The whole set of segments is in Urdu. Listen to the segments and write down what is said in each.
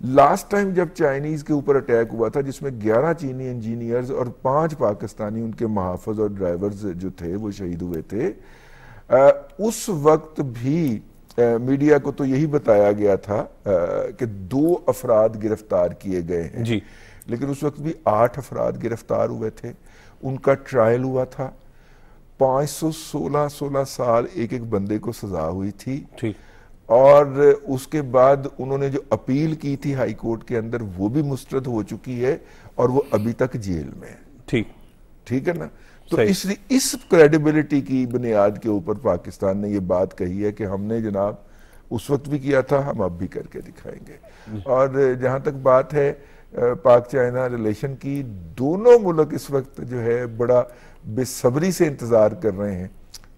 لاسٹ ٹائم جب چائنیز کے اوپر اٹیک ہوا تھا جس میں 11 چینی انجینئرز اور 5 پاکستانی ان کے محافظ اور ڈرائیورز جو تھے وہ شہید ہوئے تھے، اس وقت بھی میڈیا کو تو یہی بتایا گیا تھا کہ 2 افراد گرفتار کیے گئے ہیں جی، لیکن اس وقت بھی 8 افراد گرفتار ہوئے تھے. ان کا ٹرائل ہوا تھا، 516 سال ایک ایک بندے کو سزا ہوئی تھی، اور اس کے بعد انہوں نے جو اپیل کی تھی ہائی کورٹ کے اندر وہ بھی مسترد ہو چکی ہے اور وہ ابھی تک جیل میں ہے. ٹھیک ہے نا. تو اس کریڈیبلٹی کی بنیاد کے اوپر پاکستان نے یہ بات کہی ہے کہ ہم نے جناب اس وقت بھی کیا تھا، ہم اب بھی کر کے دکھائیں گے. اور جہاں تک بات ہے پاک چائنا ریلیشن کی، دونوں ملک اس وقت جو ہے بڑا بے صبری سے انتظار کر رہے ہیں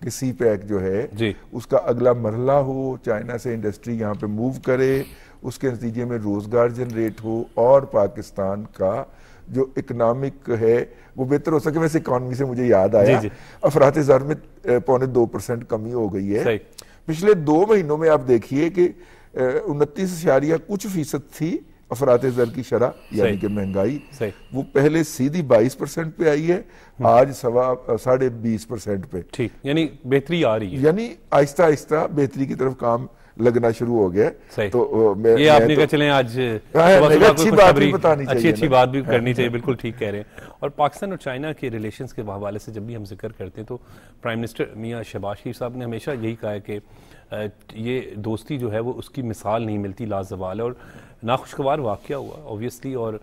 کہ سی پیک جو ہے اس کا اگلا مرحلہ ہو، چائنا سے انڈسٹری یہاں پہ موو کرے، اس کے نتیجے میں روزگار جنریٹ ہو اور پاکستان کا جو اکنامک ہے وہ بہتر ہو سکے. ویسے اکانومی سے مجھے یاد آیا افراط زر میں 0.2% کمی ہو گئی ہے. پچھلے 2 مہینوں میں آپ دیکھیے کہ 29% تھی افراط زر کی شرح یعنی کہ مہنگائی، وہ پہلے سیدھی 22% پہ آئی ہے، آج 20.5% پہ. یعنی بہتری آ رہی ہے، یعنی آہستہ آہستہ بہتری کی طرف کام لگنا شروع ہو گیا. تو یہ آپ نے کہا چلیں آج اچھی بات بھی کرنی چاہیے. بالکل ٹھیک کہہ رہے ہیں. اور پاکستان اور چائنا کے ریلیشنز کے حوالے سے جب بھی ہم ذکر کرتے ہیں تو پرائم منسٹر میاں شہباز شریف صاحب نے ہمیشہ یہی کہا ہے کہ یہ دوستی جو ہے وہ اس کی مثال نہیں ملتی، لازوال ہے. اور ناخوشگوار واقعہ ہوا اوبویسلی، اور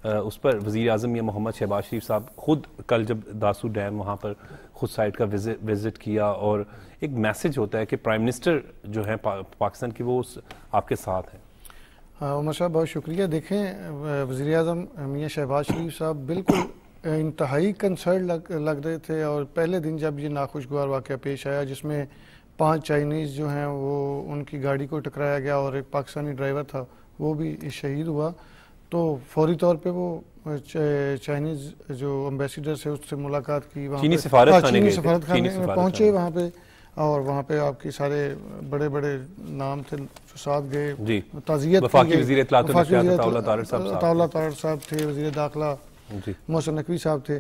اس پر وزیر اعظم یا محمد شہباز شریف صاحب خود کل جب داسو ڈیم وہاں پر خود سائٹ کا وزٹ کیا، اور ایک میسج ہوتا ہے کہ پرائم منسٹر جو ہے پاکستان کی وہ آپ کے ساتھ ہیں. عمر صاحب بہت شکریہ. دیکھیں وزیر اعظم میاں شہباز شریف صاحب بالکل انتہائی کنسرن لگ رہے تھے، اور پہلے دن جب یہ ناخوشگوار واقعہ پیش آیا جس میں 5 چائنیز جو ہیں وہ ان کی گاڑی کو ٹکرایا گیا اور ایک پاکستانی ڈرائیور تھا وہ بھی شہید ہوا، تو فوری طور پہ وہ چائنیز جو امبیسیڈر سے اس سے ملاقات کی، چینی سفارت خانے میں پہنچے وہاں پہ، اور وہاں پہ آپ کی سارے بڑے بڑے نام تھے جو ساتھ گئے، تعزیت وفاقی وزیر اطلاعات عطاءاللہ طاہر صاحب تھے، وزیر داخلہ محسن نقوی صاحب تھے.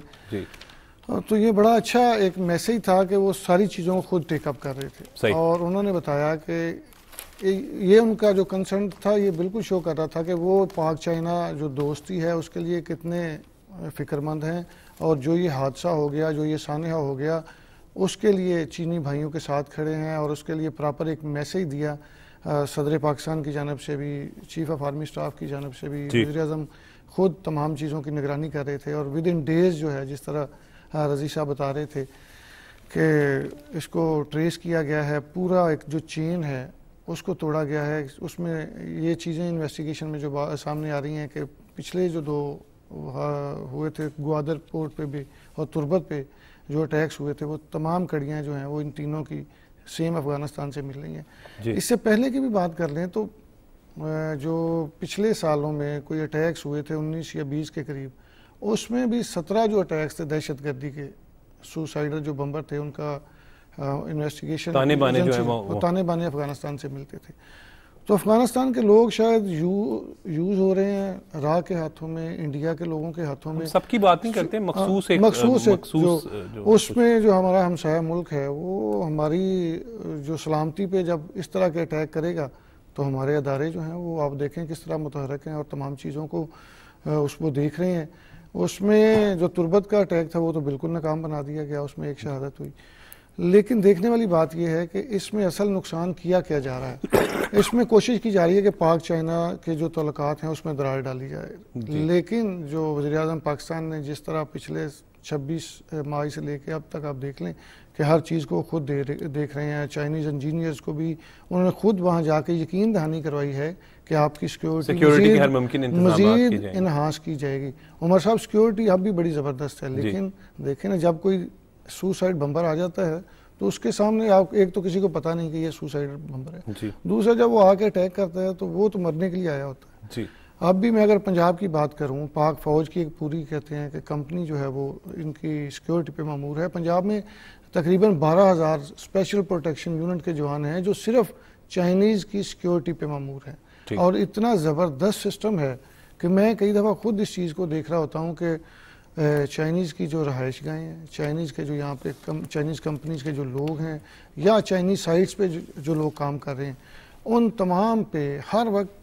تو یہ بڑا اچھا ایک میسیج تھا کہ وہ ساری چیزوں کو خود ٹیک اپ کر رہے تھے، اور انہوں نے بتایا کہ یہ ان کا جو کنسرن تھا یہ بالکل شو کر رہا تھا کہ وہ پاک چائنا جو دوستی ہے اس کے لیے کتنے فکر مند ہیں، اور جو یہ حادثہ ہو گیا، جو یہ سانحہ ہو گیا، اس کے لیے چینی بھائیوں کے ساتھ کھڑے ہیں، اور اس کے لیے پراپر ایک میسیج دیا صدر پاکستان کی جانب سے بھی، چیف آف آرمی سٹاف کی جانب سے بھی. وزیر اعظم خود تمام چیزوں کی نگرانی کر رہے تھے، اور ود ان ڈیز جو ہے جس طرح رضی صاحب بتا رہے تھے کہ اس کو ٹریس کیا گیا ہے، پورا ایک جو چین ہے اس کو توڑا گیا ہے. اس میں یہ چیزیں انویسٹیگیشن میں جو سامنے آ رہی ہیں کہ پچھلے جو 2 ہوئے تھے گوادر پورٹ پہ بھی اور تربت پہ جو اٹیکس ہوئے تھے، وہ تمام کڑیاں جو ہیں وہ ان تینوں کی سیم افغانستان سے مل رہی ہیں. اس سے پہلے کی بھی بات کر لیں تو جو پچھلے سالوں میں کوئی اٹیکس ہوئے تھے 19 یا 20 کے قریب، اس میں بھی 17 جو اٹیکس تھے دہشت گردی کے، سوسائڈر جو بمبر تھے ان کا انویسٹیگیشن تانے بانے افغانستان سے ملتے تھے. تو افغانستان کے لوگ شاید یوز ہو رہے ہیں را کے ہاتھوں میں، انڈیا کے لوگوں کے ہاتھوں میں. سب کی بات نہیں کرتے، مخصوص اس میں جو ہمارا ہمسایہ ملک ہے وہ ہماری جو سلامتی پہ جب اس طرح کے اٹیک کرے گا تو ہمارے ادارے جو ہیں وہ آپ دیکھیں کس طرح متحرک ہیں اور تمام چیزوں کو اس کو دیکھ رہے ہیں. اس میں جو تربت کا اٹیک تھا وہ تو بالکل ناکام بنا دیا گیا، اس میں ایک شہادت ہوئی. لیکن دیکھنے والی بات یہ ہے کہ اس میں اصل نقصان کیا جا رہا ہے. اس میں کوشش کی جا رہی ہے کہ پاک چائنا کے جو تعلقات ہیں اس میں دراڑ ڈالی جائے. لیکن جو وزیر اعظم پاکستان نے جس طرح پچھلے 26 مئی سے لے کے اب تک آپ دیکھ لیں کہ ہر چیز کو خود دیکھ رہے ہیں، چائنیز انجینئرز کو بھی انہوں نے خود وہاں جا کے یقین دہانی کروائی ہے کہ آپ کی سیکیورٹی مزید انہانس کی جائے گی. عمر صاحب سیکیورٹی اب بھی بڑی زبردست ہے، لیکن دیکھیں نا جب کوئی سوسائڈ بمبر آ جاتا ہے تو اس کے سامنے آپ ایک تو کسی کو پتا نہیں کہ یہ سوسائڈ بمبر ہے، دوسرا جب وہ آ کے اٹیک کرتا ہے تو وہ تو مرنے کے لیے آیا ہوتا ہے. اب بھی میں اگر پنجاب کی بات کروں، پاک فوج کی ایک پوری کہتے ہیں کہ کمپنی جو ہے وہ ان کی سیکیورٹی پہ مامور ہے. پنجاب میں تقریباً 12,000 اسپیشل پروٹیکشن یونٹ کے جوان ہیں جو صرف چائنیز کی سیکیورٹی پہ مامور ہیں. اور اتنا زبردست سسٹم ہے کہ میں کئی دفعہ خود اس چیز کو دیکھ رہا ہوتا ہوں کہ چائنیز کی جو رہائش گاہیں ہیں، چائنیز کے جو یہاں پہ چائنیز کمپنیز کے جو لوگ ہیں یا چائنیز سائٹس پہ جو لوگ کام کر رہے ہیں، ان تمام پہ ہر وقت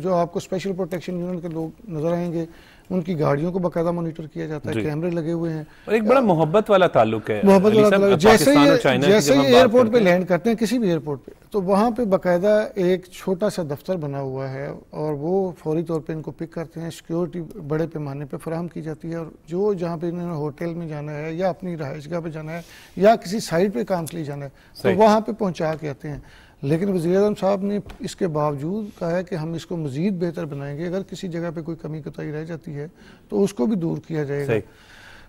جو آپ کو اسپیشل پروٹیکشن یونٹ کے لوگ نظر آئیں گے، ان کی گاڑیوں کو باقاعدہ مانیٹر کیا جاتا ہے، کیمرے لگے ہوئے ہیں، اور ایک بڑا محبت والا تعلق ہے. جیسے ہی ایئرپورٹ پہ لینڈ کرتے ہیں کسی بھی ایئرپورٹ پہ، تو وہاں پہ باقاعدہ ایک چھوٹا سا دفتر بنا ہوا ہے اور وہ فوری طور پہ ان کو پک کرتے ہیں. سیکیورٹی بڑے پیمانے پہ فراہم کی جاتی ہے، اور جو جہاں پہ انہوں نے ہوٹل میں جانا ہے یا اپنی رہائش گاہ پہ جانا ہے یا کسی سائٹ پہ کام کے لیے جانا ہے تو وہاں پہ پہنچا کے آتے ہیں. لیکن وزیر اعظم صاحب نے اس کے باوجود کہا ہے کہ ہم اس کو مزید بہتر بنائیں گے، اگر کسی جگہ پہ کوئی کمی کوتاہی رہ جاتی ہے تو اس کو بھی دور کیا جائے گا.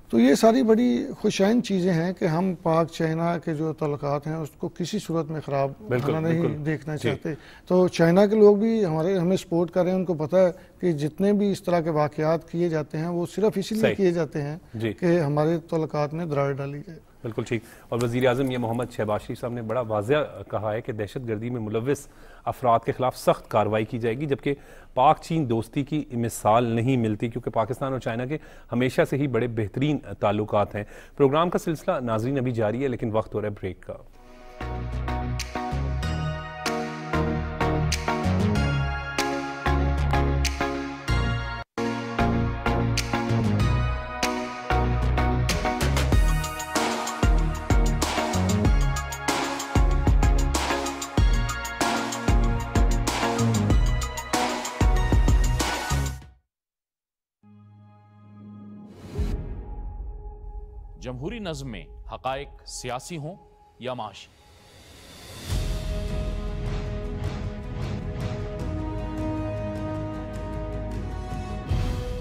تو یہ ساری بڑی خوشائن چیزیں ہیں کہ ہم پاک چائنا کے جو تعلقات ہیں اس کو کسی صورت میں خراب ہونا نہیں دیکھنا چاہتے. تو چائنا کے لوگ بھی ہمیں سپورٹ کر رہے ہیں. ان کو پتہ ہے کہ جتنے بھی اس طرح کے واقعات کیے جاتے ہیں وہ صرف اسی لیے کیے جاتے ہیں کہ ہمارے تعلقات میں دراڑ ڈالی جائے. بالکل ٹھیک. اور وزیر اعظم یہ محمد شہباز شریف صاحب نے بڑا واضح کہا ہے کہ دہشت گردی میں ملوث افراد کے خلاف سخت کارروائی کی جائے گی، جبکہ پاک چین دوستی کی مثال نہیں ملتی، کیونکہ پاکستان اور چائنا کے ہمیشہ سے ہی بڑے بہترین تعلقات ہیں. پروگرام کا سلسلہ ناظرین ابھی جاری ہے، لیکن وقت ہو رہا ہے بریک کا. جمہوری نظم میں حقائق سیاسی ہوں یا معاشی،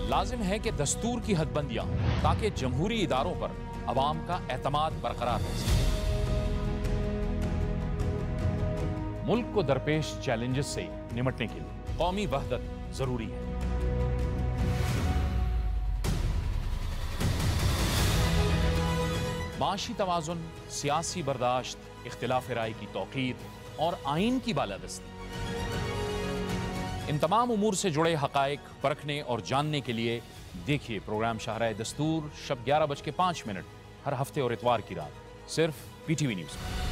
لازم ہے کہ دستور کی حد بندیاں ہوں تاکہ جمہوری اداروں پر عوام کا اعتماد برقرار رہ سکے. ملک کو درپیش چیلنجز سے نمٹنے کے لیے قومی وحدت ضروری ہے. معاشی توازن، سیاسی برداشت، اختلاف رائے کی توقیر اور آئین کی بالادستی، ان تمام امور سے جڑے حقائق پرکھنے اور جاننے کے لیے دیکھیے پروگرام شاہراہ دستور شب 11:05 ہر ہفتے اور اتوار کی رات صرف پی ٹی وی نیوز میں.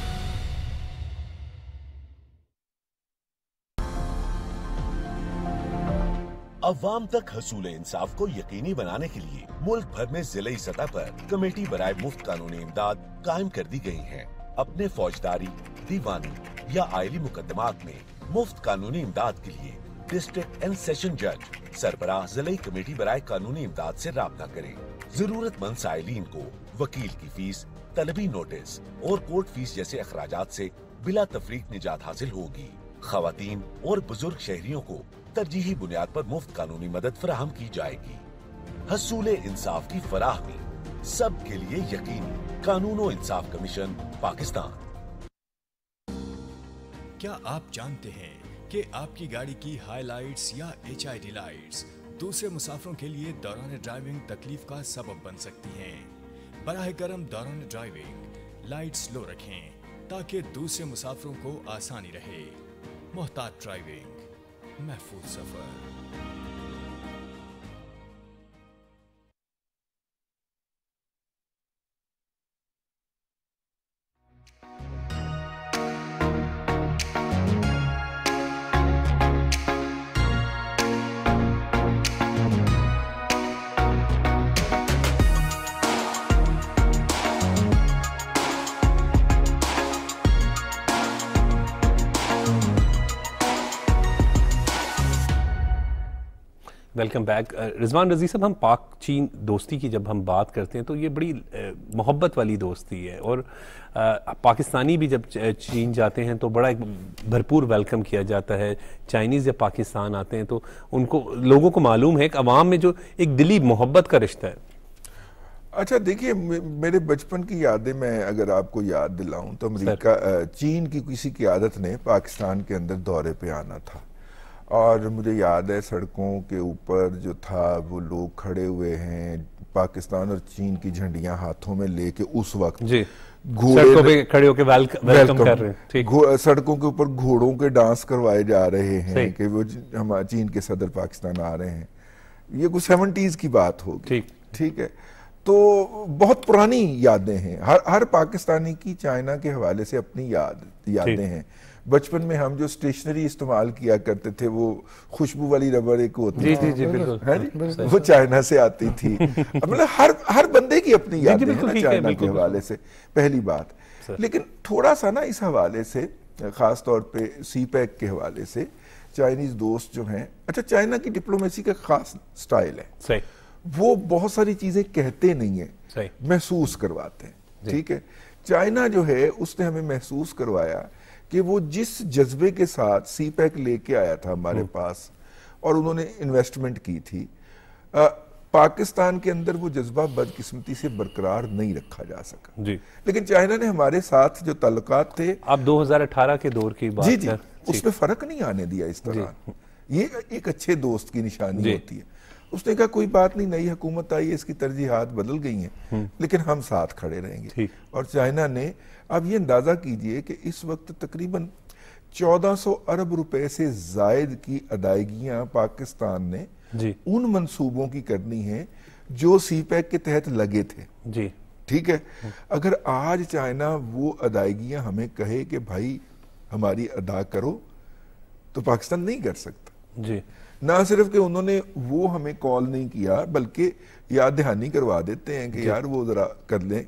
عوام تک حصول انصاف کو یقینی بنانے کے لیے ملک بھر میں ضلعی سطح پر کمیٹی برائے مفت قانونی امداد قائم کر دی گئی ہیں. اپنے فوجداری، دیوانی یا آئلی مقدمات میں مفت قانونی امداد کے لیے ڈسٹرکٹ اینڈ سیشن جج سربراہ ضلعی کمیٹی برائے قانونی امداد سے رابطہ کریں. ضرورت مند سائلین کو وکیل کی فیس، طلبی نوٹس اور کورٹ فیس جیسے اخراجات سے بلا تفریق نجات حاصل ہوگی. خواتین اور بزرگ شہریوں کو ترجیحی بنیاد پر مفت قانونی مدد فراہم کی جائے گی. حصول انصاف کی فراہمی سب کے لیے یقینی. قانون و انصاف کمیشن پاکستان. کیا آپ جانتے ہیں کہ آپ کی گاڑی کی ہائی لائٹس یا HID لائٹس دوسرے مسافروں کے لیے دوران ڈرائیونگ تکلیف کا سبب بن سکتی ہیں؟ براہ کرم دوران ڈرائیونگ لائٹس لو رکھیں تاکہ دوسرے مسافروں کو آسانی رہے. محتاط ڈرائیونگ، محفوظ سفر. Welcome back. رضوان رضی صاحب، ہم پاک چین دوستی کی جب ہم بات کرتے ہیں تو یہ بڑی محبت والی دوستی ہے، اور پاکستانی بھی جب چین جاتے ہیں تو بڑا ایک بھرپور ویلکم کیا جاتا ہے. چائنیز جب پاکستان آتے ہیں تو ان کو لوگوں کو معلوم ہے کہ عوام میں جو ایک دلی محبت کا رشتہ ہے. اچھا دیکھیے، میرے بچپن کی یادیں میں اگر آپ کو یاد دلاؤں تو امریکہ چین کی کسی قیادت نے پاکستان کے اندر دورے پہ آنا تھا، اور مجھے یاد ہے سڑکوں کے اوپر جو تھا وہ لوگ کھڑے ہوئے ہیں، پاکستان اور چین کی جھنڈیاں ہاتھوں میں لے کے اس وقت سڑکوں پہ کھڑے ہو کے ویلکم کر رہے ہیں, سڑکوں کے اوپر گھوڑوں کے ڈانس کروائے جا رہے ہیں کہ وہ چین کے صدر پاکستان آ رہے ہیں, یہ کچھ 70s کی بات ہوگی. ٹھیک ہے, تو بہت پرانی یادیں ہیں, ہر پاکستانی کی چائنا کے حوالے سے اپنی یادیں ہیں. بچپن میں ہم جو اسٹیشنری استعمال کیا کرتے تھے, وہ خوشبو والی ربڑ ایک ہوتی تھی, وہ چائنا سے آتی تھی. مطلب ہر بندے کی اپنی یادیں ہیں چائنا کے حوالے سے, پہلی بات. لیکن تھوڑا سا نا اس حوالے سے, خاص طور پہ سی پیک کے حوالے سے, چائنیز دوست جو ہیں, اچھا چائنا کی ڈپلومیسی کا خاص سٹائل ہے, وہ بہت ساری چیزیں کہتے نہیں ہیں, محسوس کرواتے ہیں. ٹھیک ہے, چائنا جو ہے اس نے ہمیں محسوس کروایا کہ وہ جس جذبے کے ساتھ سی پیک لے کے آیا تھا ہمارے پاس اور انہوں نے انویسٹمنٹ کی تھی, پاکستان کے اندر وہ جذبہ بدقسمتی سے برقرار نہیں رکھا جا سکا. لیکن چائنا نے ہمارے ساتھ جو تعلقات تھے, آپ 2018 کے دور کی بات جی اس میں فرق نہیں آنے دیا اس طرح. یہ ایک اچھے دوست کی نشانی ہوتی ہے. اس نے کہا کوئی بات نہیں, نئی حکومت آئی ہے, اس کی ترجیحات بدل گئی ہیں, لیکن ہم ساتھ کھڑے رہیں گے. اور چائنا نے, اب یہ اندازہ کیجئے کہ اس وقت تقریباً 1400 ارب روپے سے زائد کی ادائیگیاں پاکستان نے ان منصوبوں کی کرنی ہیں جو سی پیک کے تحت لگے تھے. ٹھیک ہے, اگر آج چائنا وہ ادائیگیاں ہمیں کہے کہ بھائی ہماری ادا کرو, تو پاکستان نہیں کر سکتا. نہ صرف کہ انہوں نے وہ ہمیں کال نہیں کیا, بلکہ یاد دہانی کروا دیتے ہیں کہ یار وہ ذرا کر لیں,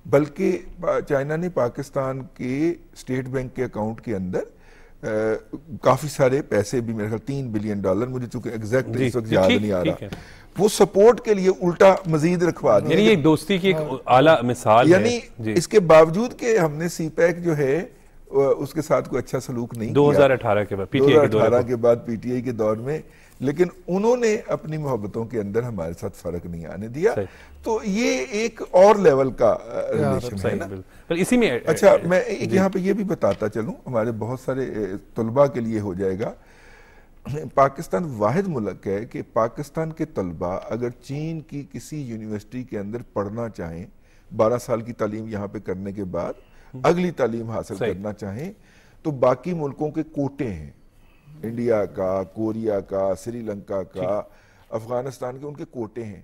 بلکہ چائنا نے پاکستان کے اسٹیٹ بینک کے اکاؤنٹ کے اندر کافی سارے پیسے بھی, میرے خیال $3 بلین, مجھے چونکہ ایگزیکٹ اس وقت یاد نہیں آ رہا, وہ سپورٹ کے لیے الٹا مزید رکھوا دیا. یعنی ایک دوستی کی ایک اعلیٰ مثال ہے. یعنی اس کے باوجود کہ ہم نے سی پیک جو ہے اس کے ساتھ کوئی اچھا سلوک نہیں کیا 2018 کے بعد پی ٹی آئی کے دور میں, لیکن انہوں نے اپنی محبتوں کے اندر ہمارے ساتھ فرق نہیں آنے دیا. تو یہ ایک اور لیول کا ریلیشن ہے نا. اسی میں اچھا میں یہاں پہ یہ بھی بتاتا چلوں, ہمارے بہت سارے طلباء کے لیے ہو جائے گا, پاکستان واحد ملک ہے کہ پاکستان کے طلباء اگر چین کی کسی یونیورسٹی کے اندر پڑھنا چاہیں, 12 سال کی تعلیم یہاں پہ کرنے کے بعد اگلی تعلیم حاصل کرنا چاہیں, تو باقی ملکوں کے کوٹے ہیں, انڈیا کا, کوریا کا, سری لنکا کا, افغانستان کے, ان کے کوٹے ہیں.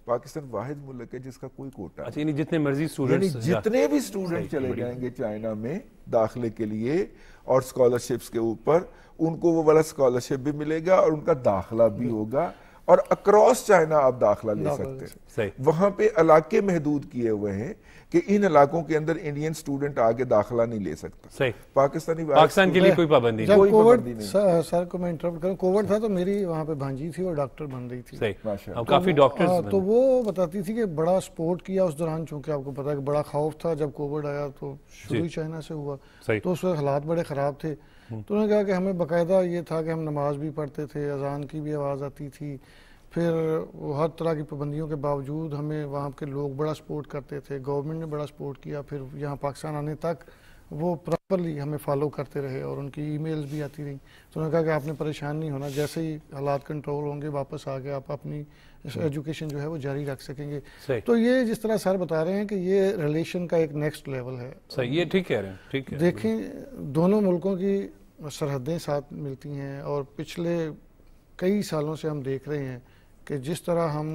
پاکستان واحد ملک ہے جس کا کوئی کوٹا نہیں. یعنی جتنے مرضی اسٹوڈنٹس, جتنے بھی اسٹوڈنٹ چلے جائیں گے چائنا میں داخلے کے لیے اور اسکالرشپس کے اوپر, ان کو وہ والا اسکالرشپ بھی ملے گا اور ان کا داخلہ بھی ہوگا, اور اکراس چائنا آپ داخلہ لے سکتے ہیں. وہاں پہ علاقے محدود کیے ہوئے ہیں کہ ان علاقوں کے اندر انڈین سٹوڈنٹ آگے داخلہ نہیں لے سکتا. پاکستان کے لیے کوئی پابندی نہیں. جب کووڈ, سر کو میں انٹرپٹ کروں, کووڈ تھا تو میری وہاں پہ بھانجی تھی اور ڈاکٹر بن رہی تھی, کافی ڈاکٹرز, تو وہ بتاتی تھی کہ بڑا سپورٹ کیا اس دوران, چونکہ آپ کو پتا ہے کہ بڑا خوف تھا جب کووڈ آیا, تو شروع ہی چائنا سے ہوا, تو اس وقت حالات بڑے خراب تھے. تو انہوں نے کہا کہ ہمیں باقاعدہ یہ تھا کہ ہم نماز بھی پڑھتے تھے, اذان کی بھی آواز آتی تھی, پھر وہ ہر طرح کی پابندیوں کے باوجود ہمیں وہاں کے لوگ بڑا سپورٹ کرتے تھے, گورنمنٹ نے بڑا سپورٹ کیا, پھر یہاں پاکستان آنے تک وہ پراپرلی ہمیں فالو کرتے رہے اور ان کی ای میلز بھی آتی رہیں. تو انہوں نے کہا کہ آپ نے پریشان نہیں ہونا, جیسے ہی حالات کنٹرول ہوں گے واپس آ کے آپ اپنی ایجوکیشن جو ہے وہ جاری رکھ سکیں گے. تو یہ جس طرح سر بتا رہے ہیں کہ یہ ریلیشن کا ایک نیکسٹ لیول ہے. یہ ٹھیک کہہ رہے ہیں, ٹھیک ہے. دیکھیں دونوں ملکوں کی سرحدیں ساتھ ملتی ہیں, اور پچھلے کئی سالوں سے ہم دیکھ رہے ہیں کہ جس طرح ہم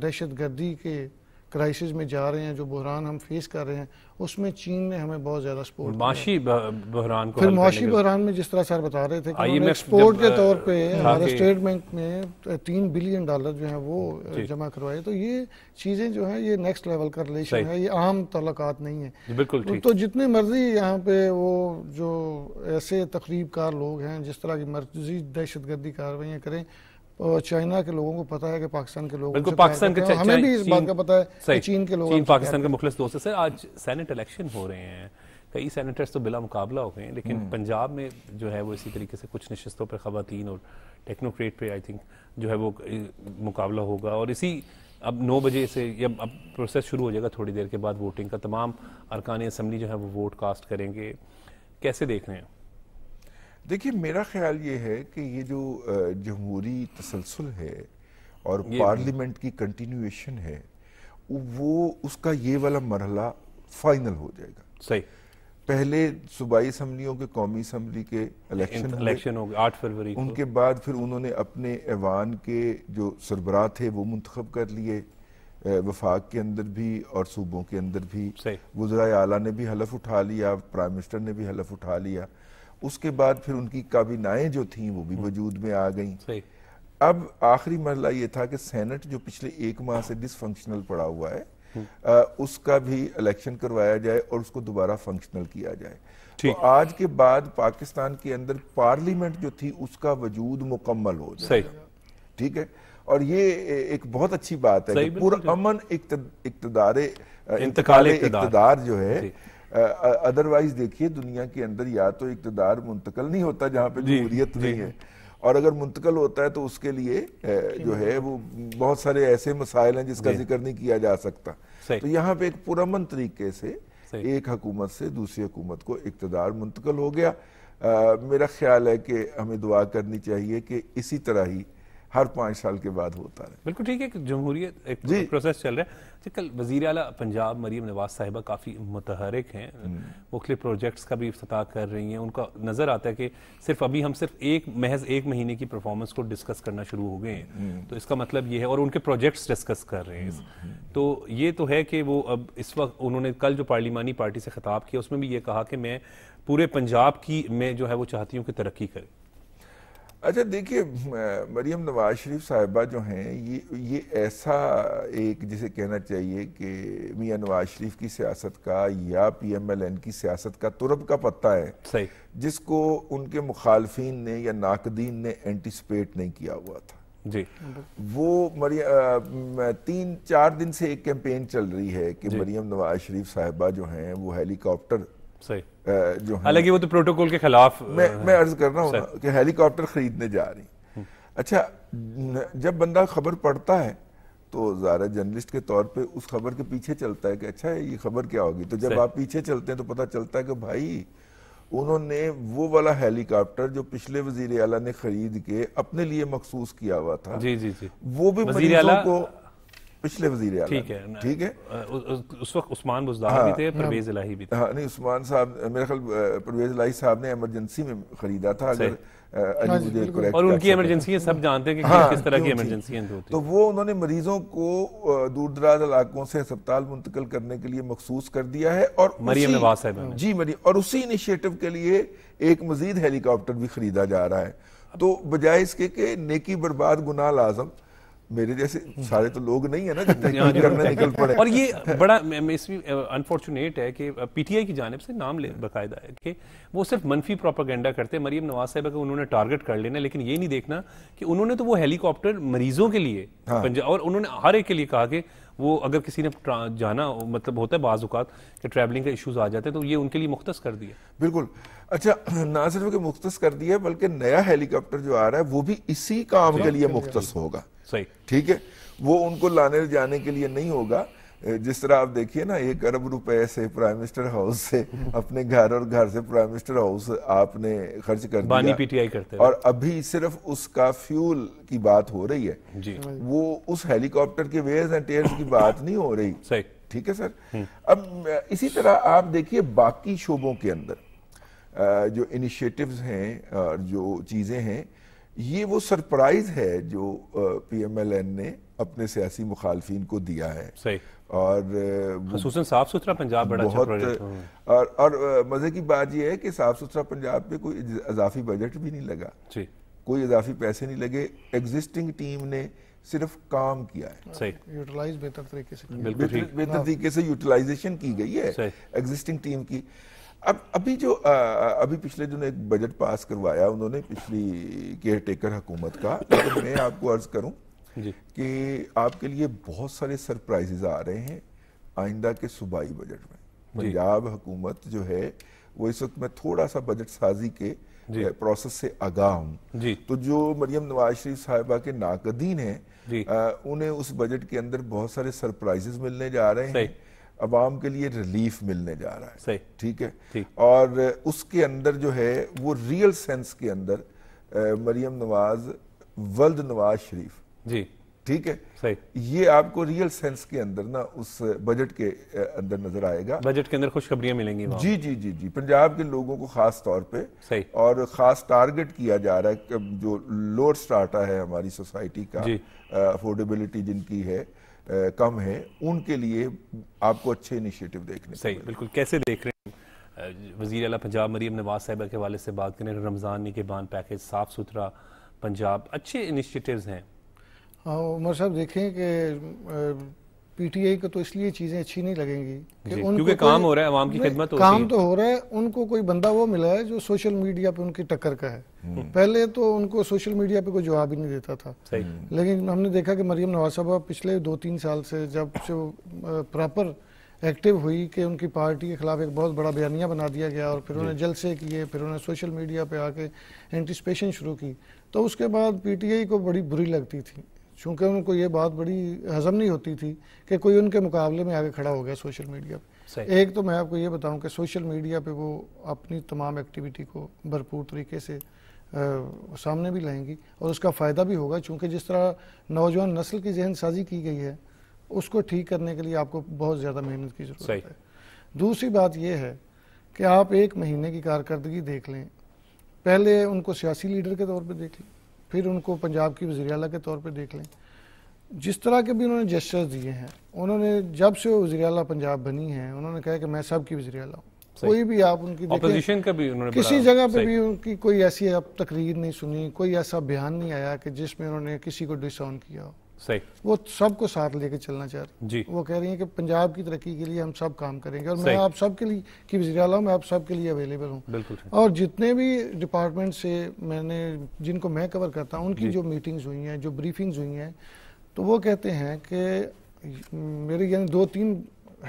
دہشت گردی کے کرائسس میں جا رہے ہیں, جو بحران ہم فیس کر رہے ہیں, اس میں چین نے ہمیں بہت زیادہ سپورٹ کیا. معاشی بحران کو, پھر معاشی بحران میں جس طرح سر بتا رہے تھے کہ انہوں نے ایکسپورٹ کے طور پہ ہمارے اسٹیٹ بینک میں $3 بلین جو ہیں وہ جمع کروائے. تو یہ چیزیں جو ہیں یہ نیکسٹ لیول کا ریلیشن ہے, یہ عام تعلقات نہیں ہیں. بالکل. تو جتنے مرضی یہاں پہ وہ جو ایسے تقریب کار لوگ ہیں جس طرح کی مرضی دہشت گردی کارروائیاں کریں, اور چائنا کے لوگوں کو پتا ہے کہ پاکستان کے لوگوں سے پاکستان کے, ہمیں بھی اس بات کا پتا ہے کہ چین کے لوگ, چین پاکستان کے مخلص دوست ہیں. آج سینٹ الیکشن ہو رہے ہیں, کئی سینیٹرز تو بلا مقابلہ ہو گئے ہیں, لیکن پنجاب میں جو ہے وہ اسی طریقے سے کچھ نشستوں پر خواتین اور ٹیکنوکریٹ پہ آئی تھنک جو ہے وہ مقابلہ ہوگا. اور اسی اب 9 بجے سے اب پروسیس شروع ہو جائے گا تھوڑی دیر کے بعد ووٹنگ کا, تمام ارکان اسمبلی جو ہے وہ ووٹ کاسٹ کریں گے. کیسے دیکھ رہے ہیں؟ دیکھیے میرا خیال یہ ہے کہ یہ جو جمہوری تسلسل ہے اور پارلیمنٹ کی کنٹینیویشن ہے وہ اس کا یہ والا مرحلہ فائنل ہو جائے گا. صحیح. پہلے صوبائی اسمبلیوں کے قومی اسمبلی کے الیکشن ہو گئے 8 فروری کو. ان کے بعد پھر انہوں نے اپنے ایوان کے جو سربراہ تھے وہ منتخب کر لیے, وفاق کے اندر بھی اور صوبوں کے اندر بھی. وزرائے اعلیٰ نے بھی حلف اٹھا لیا, پرائم منسٹر نے بھی حلف اٹھا لیا. اس کے بعد پھر ان کی کابینائیں جو تھیں وہ بھی وجود میں آ گئیں. اب آخری مرحلہ یہ تھا کہ سینٹ جو پچھلے 1 ماہ سے ڈس فنکشنل پڑا ہوا ہے اس کا بھی الیکشن کروایا جائے اور اس کو دوبارہ فنکشنل کیا جائے. تو آج کے بعد پاکستان کے اندر پارلیمنٹ جو تھی اس کا وجود مکمل ہو جائے گا. ٹھیک ہے, اور یہ ایک بہت اچھی بات ہے کہ پورا امن اقتدار انتقال اقتدار جو ہے. ادروائز دیکھیے دنیا کے اندر یا تو اقتدار منتقل نہیں ہوتا جہاں پہ جمہوریت نہیں ہے, اور اگر منتقل ہوتا ہے تو اس کے لیے جو ہے وہ بہت سارے ایسے مسائل ہیں جس کا ذکر نہیں کیا جا سکتا. تو یہاں پہ ایک پرامن طریقے سے ایک حکومت سے دوسری حکومت کو اقتدار منتقل ہو گیا. میرا خیال ہے کہ ہمیں دعا کرنی چاہیے کہ اسی طرح ہی ہر 5 سال کے بعد ہوتا رہے. بالکل ٹھیک ہے کہ جمہوریت ایک پروسیس چل رہا ہے. کل وزیر اعلیٰ پنجاب مریم نواز صاحبہ کافی متحرک ہیں, مختلف پروجیکٹس کا بھی افتتاح کر رہی ہیں. ان کا نظر آتا ہے کہ ہم صرف محض 1 مہینے کی پرفارمنس کو ڈسکس کرنا شروع ہو گئے ہیں. تو اس کا مطلب یہ ہے, اور ان کے پروجیکٹس ڈسکس کر رہے ہیں. تو یہ تو ہے کہ وہ اب اس وقت انہوں نے کل جو پارلیمانی پارٹی سے خطاب کیا اس میں بھی یہ کہا کہ میں پورے پنجاب کی میں جو ہے وہ چاہتی ہوں کہ ترقی کرے. اچھا دیکھیے, مریم نواز شریف صاحبہ جو ہیں یہ ایسا ایک جسے کہنا چاہیے کہ میاں نواز شریف کی سیاست کا یا پی ایم ایل این کی سیاست کا ترب کا پتہ ہے جس کو ان کے مخالفین نے یا ناقدین نے اینٹیسپیٹ نہیں کیا ہوا تھا. جی, وہ 3-4 دن سے ایک کیمپین چل رہی ہے کہ مریم نواز شریف صاحبہ جو ہیں وہ ہیلی کاپٹر جو حالانکہ وہ تو پروٹوکول کے خلاف, میں عرض کر رہا ہوں کہ ہیلی کاپٹر خریدنے جا رہی. اچھا, جب بندہ خبر پڑھتا ہے تو ظاہر جرنلسٹ کے طور پہ اس خبر کے پیچھے چلتا ہے کہ اچھا یہ خبر کیا ہوگی. تو جب آپ پیچھے چلتے ہیں تو پتہ چلتا ہے کہ بھائی انہوں نے وہ والا ہیلی کاپٹر جو پچھلے وزیر اعلیٰ نے خرید کے اپنے لیے مخصوص کیا ہوا تھا, وہ بھی مریضوں کو پچھلے وزیر اعلیٰ, ٹھیک ہے, اس وقت عثمان بزدار بھی تھے, پرویز الہی بھی تھے. ہاں نہیں, عثمان صاحب میرے خیال پرویز الہی صاحب نے ایمرجنسی میں خریدا تھا, اگر اور ان کی ایمرجنسی سب جانتے ہیں کہ کس طرح کی ایمرجنسی ہوتی. تو وہ انہوں نے مریضوں کو دور دراز علاقوں سے ہسپتال منتقل کرنے کے لیے مخصوص کر دیا ہے. اور مریم نواز صاحبہ جی اور اسی انیشیٹو کے لیے ایک مزید ہیلی کاپٹر بھی خریدا جا رہا ہے. تو بجائے اس کے کہ نیکی برباد گناہ لازم, میرے جیسے سارے تو لوگ نہیں ہیں نا جو تحقیق کرنے نکل پڑے. اور یہ بڑا انفارچونیٹ ہے کہ پی ٹی آئی کی جانب سے نام باقاعدہ ہے کہ وہ صرف منفی پروپیگنڈا کرتے ہیں. مریم نواز صاحبہ کو انہوں نے ٹارگٹ کر لینا, لیکن یہ نہیں دیکھنا کہ انہوں نے تو وہ ہیلی کاپٹر مریضوں کے لیے اور انہوں نے ہر ایک کے لیے کہا کہ وہ اگر کسی نے جانا مطلب ہوتا ہے بعض اوقات کہ ٹریولنگ کا ایشوز آ جاتے ہیں تو یہ ان کے لیے مختص کر دیا. بالکل. اچھا, نہ صرف کہ مختص کر دیا بلکہ نیا ہیلی کاپٹر جو آ رہا ہے وہ بھی اسی کام کے لیے مختص ہوگا. ٹھیک ہے, وہ ان کو لانے جانے کے لیے نہیں ہوگا. جس طرح آپ دیکھیے نا, 1 ارب روپے سے پرائم منسٹر ہاؤس سے اپنے گھر اور گھر سے پرائم منسٹر ہاؤس آپ نے خرچ کر دیا, پی ٹی آئی کرتے اور ابھی صرف اس کا فیول کی بات ہو رہی ہے. وہ اس ہیلی کاپٹر کے ویئرز اینڈ ٹیئرز کی بات نہیں ہو رہی. ٹھیک ہے سر. اب اسی طرح آپ دیکھیے باقی شعبوں کے اندر جو انیشیٹیوز ہیں اور جو چیزیں ہیں, یہ وہ سرپرائز ہے جو پی ایم ایل این نے اپنے سیاسی مخالفین کو دیا ہے. اور خصوصاً صاف ستھرا پنجاب بڑا اچھا پروجیکٹ, اور مزے کی بات یہ ہے کہ صاف ستھرا پنجاب پہ کوئی اضافی بجٹ بھی نہیں لگا, کوئی اضافی پیسے نہیں لگے. ایگزسٹنگ ٹیم نے صرف کام کیا ہے, یوٹیلائز بہتر طریقے سے یوٹیلائزیشن کی گئی ہے ایگزسٹنگ ٹیم کی. ابھی پچھلے دنوں ایک بجٹ پاس کروایا انہوں نے پچھلی کیئر ٹیکر حکومت کا. میں آپ کو عرض کروں کہ آپ کے لیے بہت سارے سرپرائزز آ رہے ہیں آئندہ کے صوبائی بجٹ میں. پنجاب حکومت جو ہے وہ اس وقت میں تھوڑا سا بجٹ سازی کے پروسیس سے آگاہ ہوں. تو جو مریم نواز شریف صاحبہ کے ناقدین ہیں انہیں اس بجٹ کے اندر بہت سارے سرپرائزز ملنے جا رہے ہیں, عوام کے لیے ریلیف ملنے جا رہا ہے. ٹھیک ہے, اور اس کے اندر جو ہے وہ ریئل سینس کے اندر مریم نواز ولد نواز شریف ٹھیک ہے, یہ آپ کو ریئل سینس کے اندر نا اس بجٹ کے اندر نظر آئے گا. بجٹ کے اندر خوشخبریاں ملیں گی. جی جی جی جی, پنجاب کے لوگوں کو خاص طور پہ اور خاص ٹارگٹ کیا جا رہا ہے کہ جو لوور سٹراٹا ہے ہماری سوسائٹی کا, افورڈیبلٹی جن کی ہے کم ہے, ان کے لیے آپ کو اچھے انیشیٹو دیکھنے. صحیح, بالکل. کیسے دیکھ رہے ہیں وزیر اعلیٰ پنجاب مریم نواز صاحبہ کے حوالے سے بات کریں؟ رمضان نگہبان پیکیج, صاف ستھرا پنجاب, اچھے انیشیٹیوز ہیں. عمر صاحب دیکھیں کہ پی ٹی آئی کو تو اس لیے چیزیں اچھی نہیں لگیں گی کیونکہ کام ہو رہا ہے, عوام کی خدمت ہو رہی ہے. کام تو ہو رہا ہے, ان کو کوئی بندہ وہ ملا ہے جو سوشل میڈیا پہ ان کی ٹکر کا ہے. پہلے تو ان کو سوشل میڈیا پہ کوئی جواب ہی نہیں دیتا تھا, لیکن ہم نے دیکھا کہ مریم نواز صاحبہ پچھلے 2-3 سال سے جب سے وہ پراپر ایکٹیو ہوئی کہ ان کی پارٹی کے خلاف ایک بہت بڑا بیانیہ بنا دیا گیا, اور پھر انہوں نے جلسے کیے, پھر انہوں نے سوشل میڈیا پہ آ کے اینٹیسپیشن شروع کی, تو اس کے بعد پی ٹی آئی کو بڑی بری لگتی تھی, چونکہ ان کو یہ بات بڑی ہضم نہیں ہوتی تھی کہ کوئی ان کے مقابلے میں آگے کھڑا ہو گیا سوشل میڈیا پہ. ایک تو میں آپ کو یہ بتاؤں کہ سوشل میڈیا پہ وہ اپنی تمام ایکٹیویٹی کو بھرپور طریقے سے سامنے بھی لائیں گی, اور اس کا فائدہ بھی ہوگا, چونکہ جس طرح نوجوان نسل کی ذہن سازی کی گئی ہے اس کو ٹھیک کرنے کے لیے آپ کو بہت زیادہ محنت کی ضرورت ہے. دوسری بات یہ ہے کہ آپ 1 مہینے کی کارکردگی دیکھ لیں, پہلے ان کو سیاسی لیڈر کے طور پہ دیکھ لیں, پھر ان کو پنجاب کی وزیر اعلیٰ کے طور پہ دیکھ لیں. جس طرح کے بھی انہوں نے جسچرز دیے ہیں, انہوں نے جب سے وہ وزیر اعلیٰ پنجاب بنی ہیں انہوں نے کہا کہ میں سب کی وزیر اعلیٰ ہوں. کوئی بھی آپ ان کی اپوزیشن کا بھی انہوں نے کسی جگہ پہ بھی ان کی کوئی ایسی اب تقریر نہیں سنی, کوئی ایسا بیان نہیں آیا کہ جس میں انہوں نے کسی کو ڈس آن کیا ہو. وہ سب کو ساتھ لے کے چلنا چاہ رہے ہیں. وہ کہہ رہی ہیں کہ پنجاب کی ترقی کے لیے ہم سب کام کریں گے, اور میں آپ سب کے لیے کی وزیر اعلیٰ ہوں, میں آپ سب کے لیے اویلیبل ہوں. اور جتنے بھی ڈپارٹمنٹ سے میں نے جن کو میں کور کرتا ہوں ان کی جو میٹنگز ہوئی ہیں, جو بریفنگز ہوئی ہیں, تو وہ کہتے ہیں کہ میری یعنی 2-3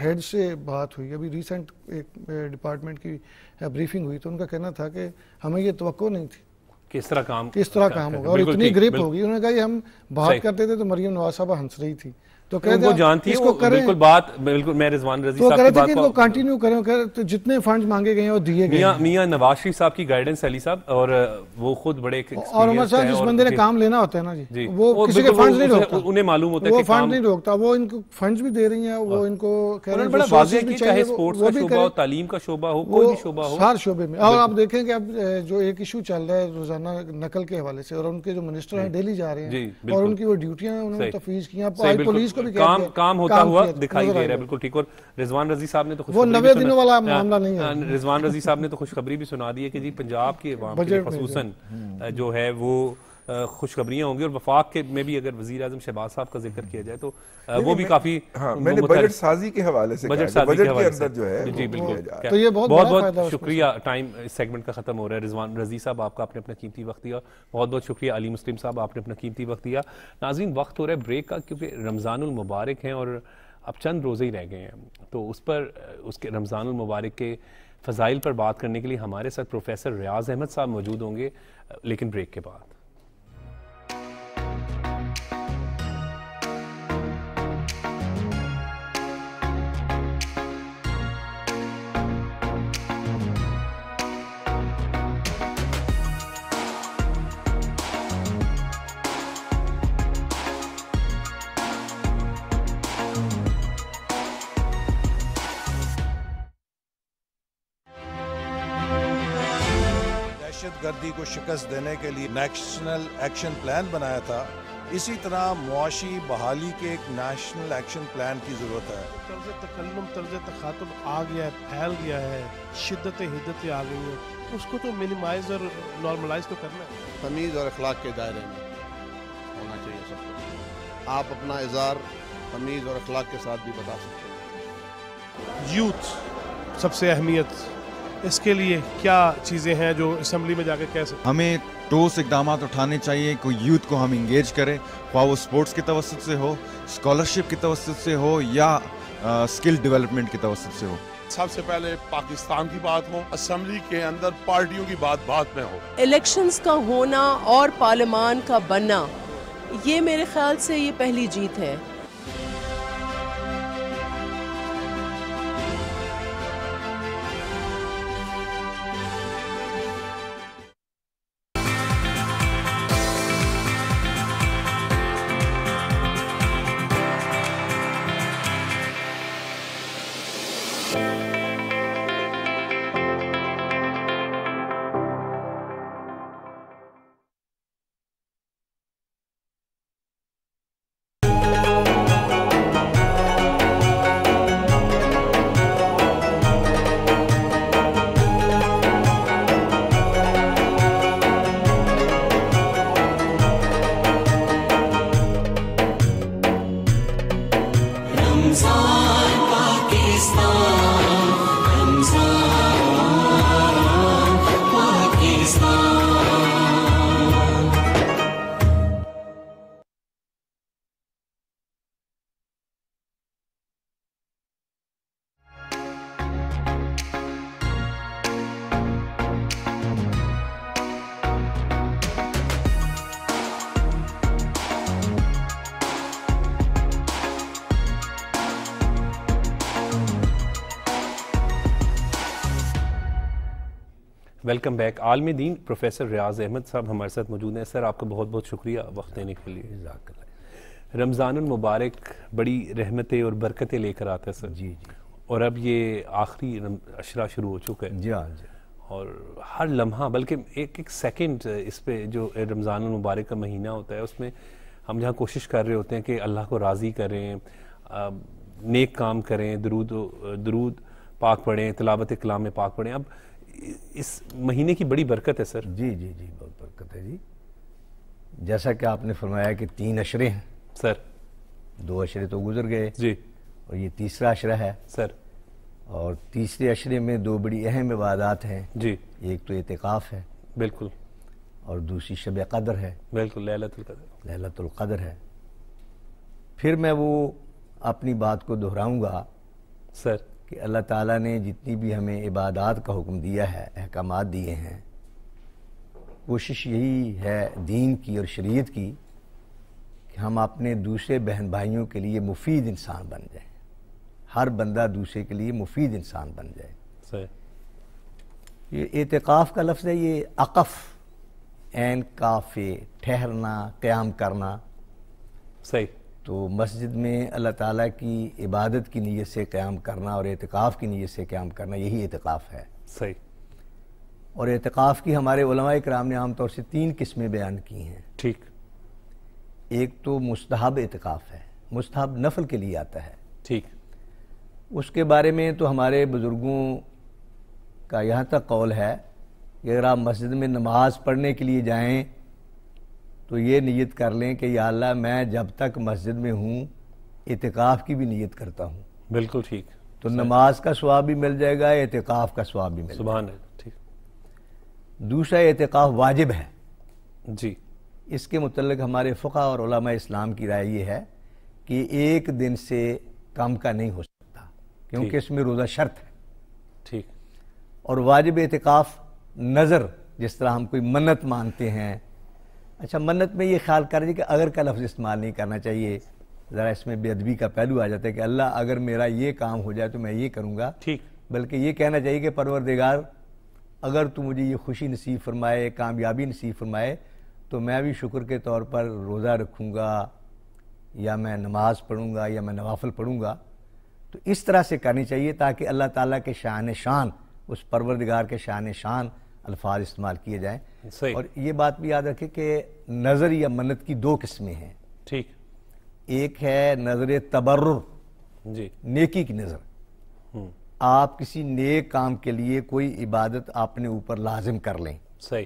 ہیڈ سے بات ہوئی, ابھی ریسنٹ ایک ڈپارٹمنٹ کی بریفنگ ہوئی, تو ان کا کہنا تھا کہ ہمیں یہ توقع نہیں تھی کس طرح کام ہوگا, اور اتنی گرپ ہوگی. انہوں نے کہا یہ ہم بات کرتے تھے تو مریم نواز صاحبہ ہنس رہی تھی, تو وہ جانتی ہے بالکل بات. بالکل میں رضوان رضی صاحب کی بات کو کنٹینیو کریں, تو جتنے فنڈز مانگے گئے ہیں وہ دیے گئے. میاں نواز شریف صاحب کی گائیڈنس علی صاحب, اور وہ خود بڑے اور عمر صاحب جس بندے نے کام لینا ہوتا ہے نا جی, وہ کسی کے فنڈز نہیں روکتا, انہیں معلوم ہوتا ہے وہ فنڈ نہیں روکتا, وہ ان کو فنڈز بھی دے رہی ہیں, وہ ان کو کہہ رہے ہیں بڑا واضح ہے کہ چاہے سپورٹس کا شعبہ ہو, تعلیم کا شعبہ ہو, کوئی بھی شعبہ ہو, ہر شعبے میں. اور آپ دیکھیں کہ اب جو ایک ایشو چل رہا ہے روزانہ نقل کے حوالے سے, اور ان کے جو منسٹر ہیں ڈیلی جا رہے ہیں, اور ان کی وہ ڈیوٹیاں انہوں نے تفویض کی, پولیس کو بھی کام ہوتا ہوا دکھائی دے رہا ہے. بالکل ٹھیک. اور رضوان رضی صاحب نے تو وہ 90 دنوں والا معاملہ نہیں ہے. رضوان رضی صاحب نے تو خوشخبری بھی سنا دی ہے کہ جی پنجاب کے عوام کے خصوصاً جو ہے وہ خوشخبریاں ہوں گی, اور وفاق کے میں بھی اگر وزیر اعظم شہباز صاحب کا ذکر کیا جائے تو وہ بھی کافی, میں نے بجٹ سازی کے حوالے سے بجٹ سازی کے حوالے سے جو ہے جی بالکل. تو یہ بہت بہت شکریہ. ٹائم اس سیگمنٹ کا ختم ہو رہا ہے. رضوان رضی صاحب آپ کا آپ نے اپنا قیمتی وقت دیا, بہت بہت شکریہ. علی مسلم صاحب آپ نے اپنا قیمتی وقت دیا. ناظرین وقت ہو رہا ہے بریک کا, کیونکہ رمضان المبارک ہیں اور اب چند روزے ہی رہ گئے ہیں, تو اس پر اس کے رمضان المبارک کے فضائل پر بات کرنے کے لیے ہمارے ساتھ پروفیسر ریاض احمد صاحب موجود ہوں گے, لیکن بریک کے بعد. گردی کو شکست دینے کے لیے نیشنل ایکشن پلان بنایا تھا, اسی طرح معاشی بحالی کے ایک نیشنل ایکشن پلان کی ضرورت ہے. طرز تکلم, طرز تخاطب آ گیا ہے, پھیل گیا ہے, شدتیں حدتیں آ گئی ہیں, اس کو تو منیمائز اور نارملائز تو کرنا ہے. تمیز اور اخلاق کے دائرے میں ہونا چاہیے سب کو. آپ اپنا اظہار تمیز اور اخلاق کے ساتھ بھی بتا سکتے ہیں. یوتھ سب سے اہمیت, اس کے لیے کیا چیزیں ہیں جو اسمبلی میں جا کے کہہ سکتے ہیں؟ ہمیں ٹھوس اقدامات اٹھانے چاہیے. کوئی یوتھ کو ہم انگیج کریں, خواہ وہ سپورٹس کے توسط سے ہو, اسکالرشپ کے توسط سے ہو, یا اسکل ڈیولپمنٹ کے توسط سے ہو. سب سے پہلے پاکستان کی بات ہو, اسمبلی کے اندر پارٹیوں کی بات میں ہو. الیکشنز کا ہونا اور پارلیمان کا بننا, یہ میرے خیال سے یہ پہلی جیت ہے. رمضان پاکستان، رمضان پاکستان. Welcome back. عالم دین پروفیسر ریاض احمد صاحب ہمارے ساتھ موجود ہیں. سر آپ کا بہت بہت شکریہ وقت دینے کے لیے. رمضان المبارک بڑی رحمتیں اور برکتیں لے کر آتا ہے سر. جی جی. اور اب یہ آخری عشرہ شروع ہو چکا ہے. جی ہاں جی. اور ہر لمحہ بلکہ ایک سیکنڈ اس پہ جو رمضان المبارک کا مہینہ ہوتا ہے اس میں ہم جہاں کوشش کر رہے ہوتے ہیں کہ اللہ کو راضی کریں، نیک کام کریں، درود پاک پڑھیں، تلاوت کلام پاک پڑھیں. اب اس مہینے کی بڑی برکت ہے سر. جی جی جی بہت برکت ہے جی. جیسا کہ آپ نے فرمایا کہ 3 عشرے ہیں سر. 2 عشرے تو گزر گئے جی، اور یہ تیسرا عشرہ ہے سر. اور تیسرے عشرے میں 2 بڑی اہم عبادات ہیں. جی. ایک تو اعتکاف ہے بالکل، اور دوسری شب قدر ہے. بالکل، لیلۃ القدر. لیلۃ القدر ہے. پھر میں وہ اپنی بات کو دہراؤں گا سر کہ اللہ تعالیٰ نے جتنی بھی ہمیں عبادات کا حکم دیا ہے، احکامات دیے ہیں، کوشش یہی ہے دین کی اور شریعت کی کہ ہم اپنے دوسرے بہن بھائیوں کے لیے مفید انسان بن جائیں. ہر بندہ دوسرے کے لیے مفید انسان بن جائے. صحیح. یہ اعتکاف کا لفظ ہے، یہ عقف، عین کاف، ٹھہرنا، قیام کرنا. صحیح. تو مسجد میں اللہ تعالیٰ کی عبادت کی نیت سے قیام کرنا اور اعتکاف کی نیت سے قیام کرنا، یہی اعتکاف ہے. صحیح. اور اعتکاف کی ہمارے علماء کرام نے عام طور سے 3 قسمیں بیان کی ہیں. ٹھیک. ایک تو مستحب اعتکاف ہے، مستحب نفل کے لیے آتا ہے. ٹھیک. اس کے بارے میں تو ہمارے بزرگوں کا یہاں تک قول ہے کہ اگر آپ مسجد میں نماز پڑھنے کے لیے جائیں تو یہ نیت کر لیں کہ یا اللہ میں جب تک مسجد میں ہوں اعتکاف کی بھی نیت کرتا ہوں. بالکل ٹھیک. تو نماز کا ثواب بھی مل جائے گا، اعتکاف کا ثواب بھی مل جائے گا. سبحان اللہ. ٹھیک. دوسرا اعتکاف واجب ہے. جی. اس کے متعلق ہمارے فقہ اور علماء اسلام کی رائے یہ ہے کہ 1 دن سے کم کا نہیں ہو سکتا، کیونکہ اس میں روزہ شرط ہے. ٹھیک. اور واجب اعتکاف نظر، جس طرح ہم کوئی منت مانتے ہیں. اچھا، منت میں یہ خیال کر رہی کہ اگر کا لفظ استعمال نہیں کرنا چاہیے، ذرا اس میں بے ادبی کا پہلو آ جاتا ہے کہ اللہ اگر میرا یہ کام ہو جائے تو میں یہ کروں گا. ٹھیک. بلکہ یہ کہنا چاہیے کہ پروردگار اگر تو مجھے یہ خوشی نصیب فرمائے، کامیابی نصیب فرمائے، تو میں بھی شکر کے طور پر روزہ رکھوں گا، یا میں نماز پڑھوں گا، یا میں نوافل پڑھوں گا. تو اس طرح سے کرنی چاہیے تاکہ اللہ تعالیٰ کے شان شان، اس پروردگار کے شان شان الفاظ استعمال کیے جائیں. صحیح. اور یہ بات بھی یاد رکھیں کہ نظر یا منت کی 2 قسمیں ہیں. ٹھیک. ایک ہے نظر تبرر، جی، نیکی کی نظر. آپ کسی نیک کام کے لیے کوئی عبادت اپنے اوپر لازم کر لیں. صحیح.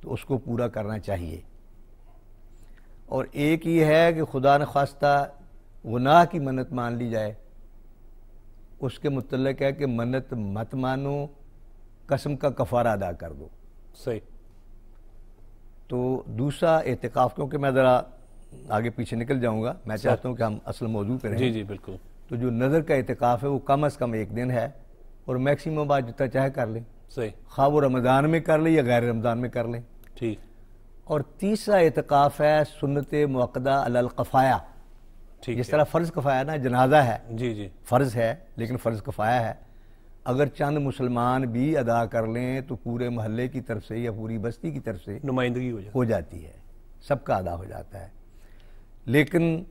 تو اس کو پورا کرنا چاہیے. اور ایک یہ ہے کہ خدا نخواستہ گناہ کی منت مان لی جائے، اس کے متعلق ہے کہ منت مت مانو، قسم کا کفارہ ادا کر دو. صحیح. تو دوسرا اعتکاف، کیونکہ میں ذرا آگے پیچھے نکل جاؤں گا، میں چاہتا ہوں کہ ہم اصل موضوع پہ رہیں. جی جی بالکل. تو جو نظر کا اعتکاف ہے وہ کم از کم 1 دن ہے، اور میکسیمم بات جتنا چاہے کر لیں. صحیح. خواہ وہ رمضان میں کر لیں یا غیر رمضان میں کر لیں. ٹھیک. اور تیسرا اعتکاف ہے سنت مؤکدہ علی القفایا. جس طرح فرض کفایہ نا جنازہ ہے، جی جی فرض ہے لیکن فرض کفایہ ہے، اگر چند مسلمان بھی ادا کر لیں تو پورے محلے کی طرف سے یا پوری بستی کی طرف سے نمائندگی ہو جاتی ہے، سب کا ادا ہو جاتا ہے. لیکن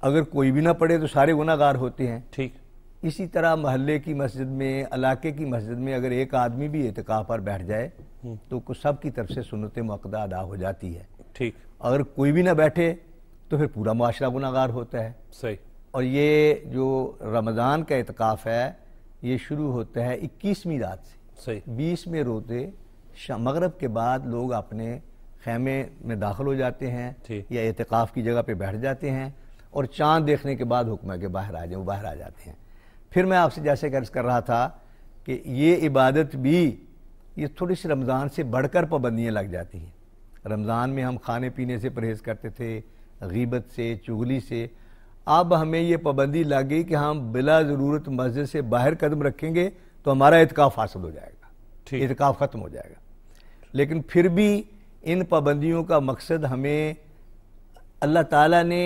اگر کوئی بھی نہ پڑھے تو سارے گناہ گار ہوتے ہیں. ٹھیک. اسی طرح محلے کی مسجد میں، علاقے کی مسجد میں اگر ایک آدمی بھی اعتکاف پر بیٹھ جائے تو سب کی طرف سے سنت مؤکدہ ادا ہو جاتی ہے. ٹھیک. اگر کوئی بھی نہ بیٹھے تو پھر پورا معاشرہ گناہ گار ہوتا ہے. صحیح. اور یہ جو رمضان کا اعتکاف ہے یہ شروع ہوتا ہے 21ویں رات سے. صحیح. 20 روزے مغرب کے بعد لوگ اپنے خیمے میں داخل ہو جاتے ہیں یا اعتکاف کی جگہ پہ بیٹھ جاتے ہیں، اور چاند دیکھنے کے بعد حکم ہے کہ باہر آ جائیں، وہ باہر آ جاتے ہیں۔ پھر میں آپ سے جیسے عرض کر رہا تھا کہ یہ عبادت بھی یہ تھوڑی سی رمضان سے بڑھ کر پابندیاں لگ جاتی ہیں۔ رمضان میں ہم کھانے پینے سے پرہیز کرتے تھے، غیبت سے، چغلی سے، اب ہمیں یہ پابندی لگ گئی کہ ہم بلا ضرورت مسجد سے باہر قدم رکھیں گے تو ہمارا اعتکاف فاسد ہو جائے گا، اعتکاف ختم ہو جائے گا۔ لیکن پھر بھی ان پابندیوں کا مقصد ہمیں اللہ تعالیٰ نے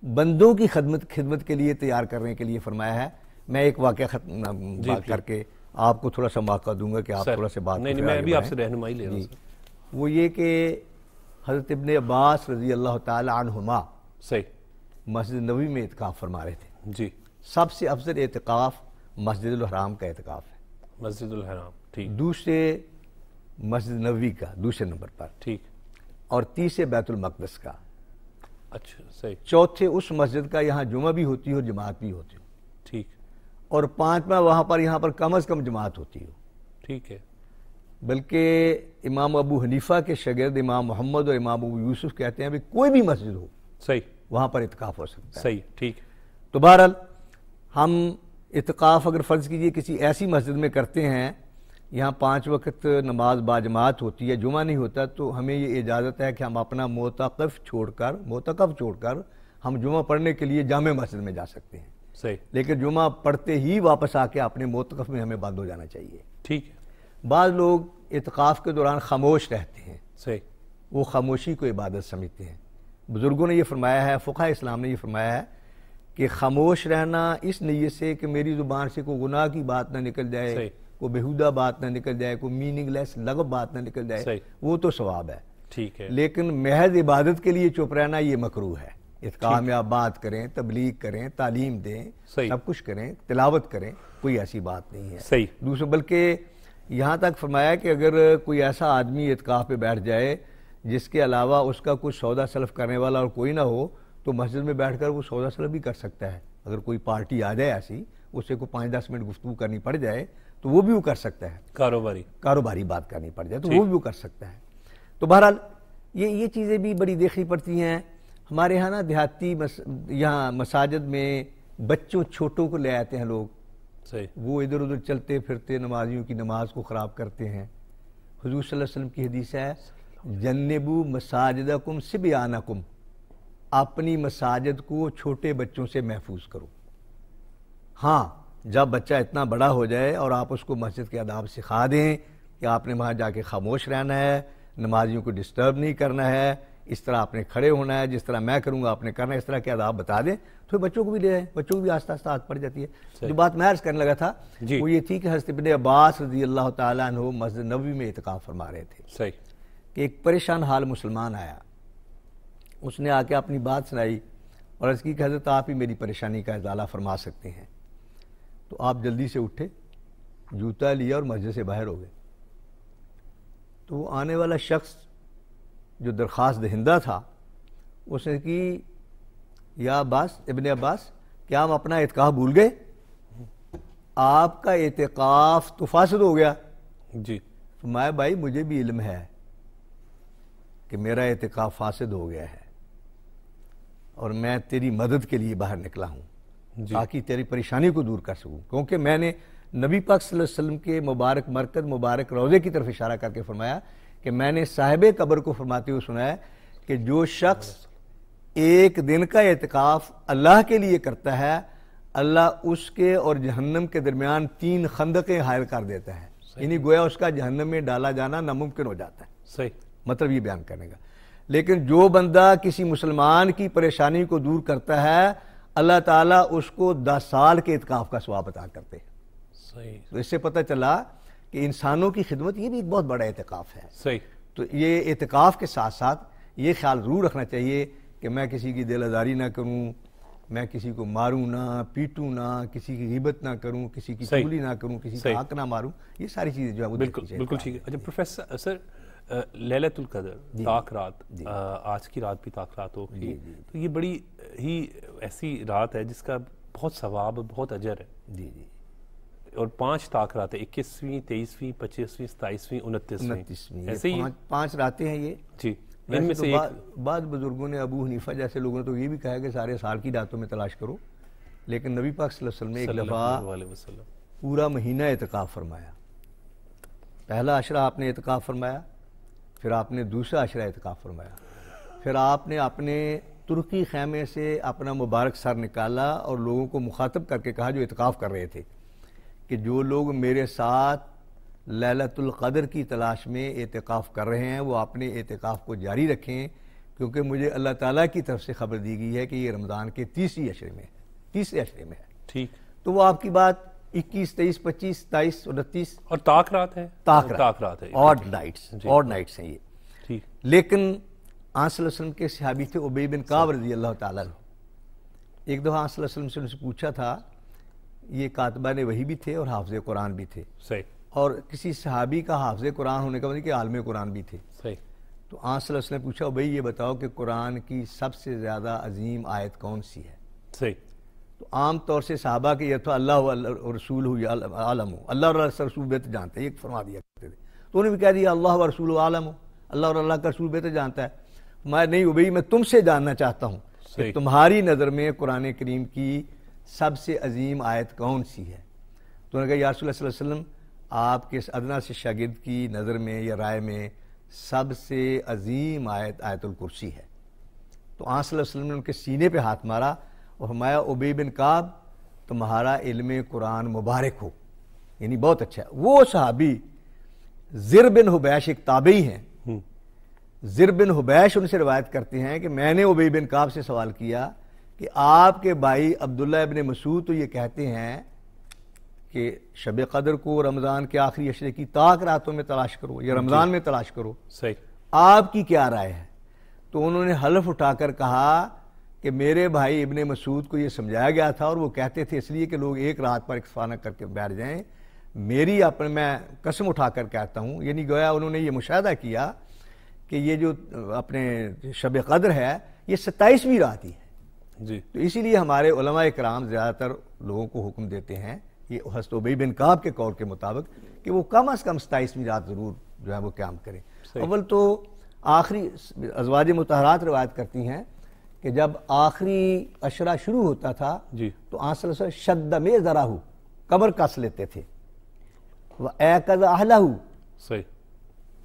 بندوں کی خدمت کے لیے تیار کرنے کے لیے فرمایا ہے۔ میں ایک واقعہ بات کر کے آپ کو تھوڑا سا موقع دوں گا کہ آپ تھوڑا سا بات نہیں میں بھی آپ سے رہنمائی لے رہا ہوں۔ وہ یہ کہ حضرت ابن عباس رضی اللہ تعالی عنہما مسجد نبوی میں اعتکاف فرما رہے تھے۔ جی، سب سے افضل اعتکاف مسجد الحرام کا اعتکاف ہے، مسجد الحرام، ٹھیک، دوسرے مسجد نبوی کا دوسرے نمبر پر، ٹھیک، اور تیسرے بیت المقدس کا، اچھا صحیح، چوتھے اس مسجد کا یہاں جمعہ بھی ہوتی ہے اور جماعت بھی ہوتی ہے، ٹھیک، اور پانچواں وہاں پر یہاں پر کم از کم جماعت ہوتی ہو، ٹھیک ہے۔ بلکہ امام ابو حنیفہ کے شاگرد امام محمد اور امام ابو یوسف کہتے ہیں بھی کوئی بھی مسجد ہو صحیح وہاں پر اعتکاف ہو سکتا ہے، صحیح، ٹھیک۔ تو بہرحال ہم اعتکاف اگر فرض کیجئے کسی ایسی مسجد میں کرتے ہیں یہاں 5 وقت نماز باجماعت ہوتی ہے، جمعہ نہیں ہوتا، تو ہمیں یہ اجازت ہے کہ ہم اپنا معتکف چھوڑ کر ہم جمعہ پڑھنے کے لیے جامع مسجد میں جا سکتے ہیں، صحیح، لیکن جمعہ پڑھتے ہی واپس آ کے اپنے معتکف میں ہمیں بند ہو جانا چاہیے، ٹھیک ہے۔ بعض لوگ اعتکاف کے دوران خاموش رہتے ہیں، صحیح، وہ خاموشی کو عبادت سمجھتے ہیں۔ بزرگوں نے یہ فرمایا ہے، فقہ اسلام نے یہ فرمایا ہے کہ خاموش رہنا اس نیت سے کہ میری زبان سے کوئی گناہ کی بات نہ نکل جائے، کوئی بےہودہ بات نہ نکل جائے، کوئی میننگ لیس لغو بات نہ نکل جائے، وہ تو ثواب ہے، ٹھیک ہے، لیکن محض عبادت کے لیے چپ رہنا یہ مکروہ ہے۔ اعتکاف میں آپ بات کریں، تبلیغ کریں، تعلیم دیں، سب کچھ کریں، تلاوت کریں، کوئی ایسی بات نہیں ہے۔ صحیح، دوسرے بلکہ یہاں تک فرمایا کہ اگر کوئی ایسا آدمی اعتکاف پہ بیٹھ جائے جس کے علاوہ اس کا کچھ سودا سلف کرنے والا اور کوئی نہ ہو تو مسجد میں بیٹھ کر وہ سودا سلف بھی کر سکتا ہے۔ اگر کوئی پارٹی آ جائے ایسی، اسے کوئی 5-10 منٹ گفتگو کرنی پڑ جائے تو وہ بھی وہ کر سکتا ہے، کاروباری بات کرنی پڑ جائے تو وہ بھی وہ کر سکتا ہے۔ تو بہرحال یہ چیزیں بھی بڑی دیکھنی پڑتی ہیں۔ ہمارے یہاں نا دیہاتی یہاں مساجد میں بچوں چھوٹوں کو لے آتے ہیں لوگ، وہ ادھر ادھر چلتے پھرتے نمازیوں کی نماز کو خراب کرتے ہیں۔ حضور صلی اللہ علیہ وسلم کی حدیث ہے، جنبوا مساجدکم صبیانکم، اپنی مساجد کو چھوٹے بچوں سے محفوظ کرو۔ ہاں جب بچہ اتنا بڑا ہو جائے اور آپ اس کو مسجد کے آداب سکھا دیں کہ آپ نے وہاں جا کے خاموش رہنا ہے، نمازیوں کو ڈسٹرب نہیں کرنا ہے، اس طرح آپ نے کھڑے ہونا ہے، جس طرح میں کروں گا آپ نے کرنا ہے، اس طرح کے آداب بتا دیں تو بچوں کو بھی لے آئیں، بچوں کو بھی آہستہ آہستہ عادت پڑ جاتی ہے۔ جو بات میں عرض کرنے لگا تھا وہ یہ تھی کہ حضرت ابن عباس رضی اللہ تعالیٰ عنہ مسجد نبوی میں اعتکاف فرما رہے تھے کہ ایک پریشان حال مسلمان آیا، اس نے آ کے اپنی بات سنائی اور عرض کی کہ حضرت آپ ہی میری پریشانی کا ازالہ فرما سکتے ہیں۔ تو آپ جلدی سے اٹھے، جوتا لیا اور مسجد سے باہر ہو گئے۔ تو وہ آنے والا شخص جو درخواست دہندہ تھا اس نے کی، یا عباس ابن عباس کیا ہم اپنا اعتکاف بھول گئے؟ آپ کا اعتکاف تو فاسد ہو گیا۔ جی، فرمایا بھائی مجھے بھی علم ہے کہ میرا اعتکاف فاسد ہو گیا ہے اور میں تیری مدد کے لیے باہر نکلا ہوں تاکہ تیری پریشانی کو دور کر سکوں، کیونکہ میں نے نبی پاک صلی اللہ علیہ وسلم کے مبارک مرکز مبارک روضے کی طرف اشارہ کر کے فرمایا کہ میں نے صاحب قبر کو فرماتے ہوئے سنا ہے کہ جو شخص ایک دن کا اعتکاف اللہ کے لیے کرتا ہے، اللہ اس کے اور جہنم کے درمیان 3 خندقیں حائل کر دیتا ہے، یعنی گویا اس کا جہنم میں ڈالا جانا ناممکن ہو جاتا ہے۔ صحیح مطلب یہ بیان کرنے کا۔ لیکن جو بندہ کسی مسلمان کی پریشانی کو دور کرتا ہے اللہ تعالیٰ اس کو 10 سال کے اعتکاف کا ثواب عطا کرتے ہیں۔ صحیح، تو اس سے پتہ چلا کہ انسانوں کی خدمت یہ بھی ایک بہت بڑا اعتکاف ہے۔ صحیح، تو یہ اعتکاف کے ساتھ ساتھ یہ خیال ضرور رکھنا چاہیے کہ میں کسی کی دل آزاری نہ کروں، میں کسی کو ماروں نہ، پیٹوں نہ، کسی کی غیبت نہ کروں، کسی کی چغلی نہ کروں، کسی کا حق نہ ماروں، یہ ساری چیزیں جو ہے وہ بالکل ٹھیک ہے۔ اچھا پروفیسر سر، لیلۃ القدر طاق رات، آج کی رات بھی طاق رات ہوگی، تو یہ بڑی ہی ایسی رات ہے جس کا بہت ثواب، بہت اجر ہے، جی جی، اور 5 طاق رات ہے، 21ویں، 23ویں، 25ویں، 27ویں، 29ویں، ایسے ہی 5 راتیں ہیں یہ، جی، ان میں سے بعض بزرگوں نے، ابو حنیفہ جیسے لوگوں نے تو یہ بھی کہا کہ سارے سال کی راتوں میں تلاش کرو، لیکن نبی پاک صلی اللہ علیہ وسلم نے ایک دفعہ پورا مہینہ اعتکاف فرمایا. پہلا عشرہ آپ نے اعتکاف فرمایا، پھر آپ نے دوسرا عشرہ اعتکاف فرمایا، پھر آپ نے اپنے ترکی خیمے سے اپنا مبارک سر نکالا اور لوگوں کو مخاطب کر کے کہا جو اعتکاف کر رہے تھے کہ جو لوگ میرے ساتھ لیلۃ القدر کی تلاش میں اعتکاف کر رہے ہیں وہ اپنے اعتکاف کو جاری رکھیں، کیونکہ مجھے اللہ تعالیٰ کی طرف سے خبر دی گئی ہے کہ یہ رمضان کے تیسرے عشرے میں ہے. ٹھیک. تو وہ آپ کی بات 21, 23, 25, 27, 29 اور طاق رات ہے. آڈ نائٹس ہیں یہ. ٹھیک. لیکن آن صلی اللہ علیہ وسلم کے صحابی تھے ابی بن کعب رضی اللہ تعالیٰ عنہ. ایک دفعہ آن صلی اللہ علیہ وسلم سے ان سے پوچھا تھا، یہ کاتبہ نے وحی بھی تھے اور حافظ قرآن بھی تھے. صحیح. اور کسی صحابی کا حافظ قرآن ہونے کا مطلب کہ عالم قرآن بھی تھے. صحیح. تو آن صلی اللہ علیہ وسلم نے پوچھا بھائی یہ بتاؤ کہ قرآن کی سب سے زیادہ عظیم آیت کون سی ہے؟ صحیح. تو عام طور سے صحابہ کے یہ تو اللہ و رسول عالم ہو، اللہ اور رسول بہتر جانتے ہیں، یہ فرما دیا کرتے تھے. تو انہوں نے بھی کہہ دیا اللہ و رسول عالم ہو، اللہ اور اللہ کا رسول بہتر جانتا ہے. میں نہیں ابھی میں تم سے جاننا چاہتا ہوں کہ تمہاری نظر میں قرآن کریم کی سب سے عظیم آیت کون سی ہے؟ تو انہوں نے کہا یا رسول اللہ صلی اللہ علیہ وسلم آپ کے ادنا سے شاگرد کی نظر میں یا رائے میں سب سے عظیم آیت آیت الکرسی ہے. تو آن صلی اللہ علیہ وسلم نے ان کے سینے پہ ہاتھ مارا اور فرمایا ابی بن کعب تمہارا علم قرآن مبارک ہو، یعنی بہت اچھا ہے. وہ صحابی زر بن حبیش ایک تابعی ہیں، زر بن حبیش ان سے روایت کرتے ہیں کہ میں نے ابی بن کعب سے سوال کیا کہ آپ کے بھائی عبداللہ ابن مسعود تو یہ کہتے ہیں کہ شب قدر کو رمضان کے آخری عشرے کی طاق راتوں میں تلاش کرو یا رمضان میں تلاش کرو. صحیح. آپ کی کیا رائے ہے؟ تو انہوں نے حلف اٹھا کر کہا کہ میرے بھائی ابن مسعود کو یہ سمجھایا گیا تھا اور وہ کہتے تھے اس لیے کہ لوگ ایک رات پر اکتفا کر کے بیٹھ جائیں. میری میں قسم اٹھا کر کہتا ہوں، یعنی گویا انہوں نے یہ مشاہدہ کیا کہ یہ جو اپنے شب قدر ہے یہ 27ویں رات ہی ہے. جی. تو اسی لیے ہمارے علماء کرام زیادہ تر لوگوں کو حکم دیتے ہیں یہ حضرت ابی بن کعب کے قول کے مطابق کہ وہ کم از کم 27ویں رات ضرور جو ہے وہ قیام کریں. اول تو آخری ازواج مطہرات روایت کرتی ہیں کہ جب آخری عشرہ شروع ہوتا تھا جی تو آن صلی اللہ علیہ وسلم شد میں ذرا ہو کمر کس لیتے تھے، وَأَيْقَظَ أَهْلَهُ صحیح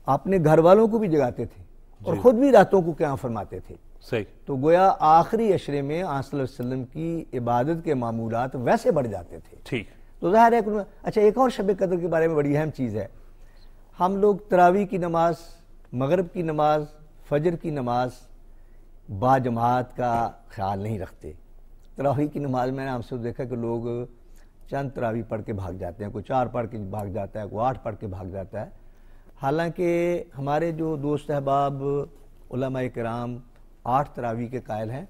اپنے گھر والوں کو بھی جگاتے تھے اور خود بھی راتوں کو قیام فرماتے تھے. صحیح. تو گویا آخری عشرے میں آن صلی اللہ علیہ وسلم کی عبادت کے معمولات ویسے بڑھ جاتے تھے. ٹھیک. تو ظاہر ہے کہ اچھا ایک اور شب قدر کے بارے میں بڑی اہم چیز ہے، ہم لوگ تراویح کی نماز، مغرب کی نماز، فجر کی نماز با جماعت کا خیال نہیں رکھتے. تراویح کی نماز میں نے ہم سے دیکھا کہ لوگ چند تراویح پڑھ کے بھاگ جاتے ہیں، کوئی 4 پڑھ کے بھاگ جاتا ہے، کوئی 8 پڑھ کے بھاگ جاتا ہے. حالانکہ ہمارے جو دوست احباب علماء کرام 8 تراویح کے قائل ہیں،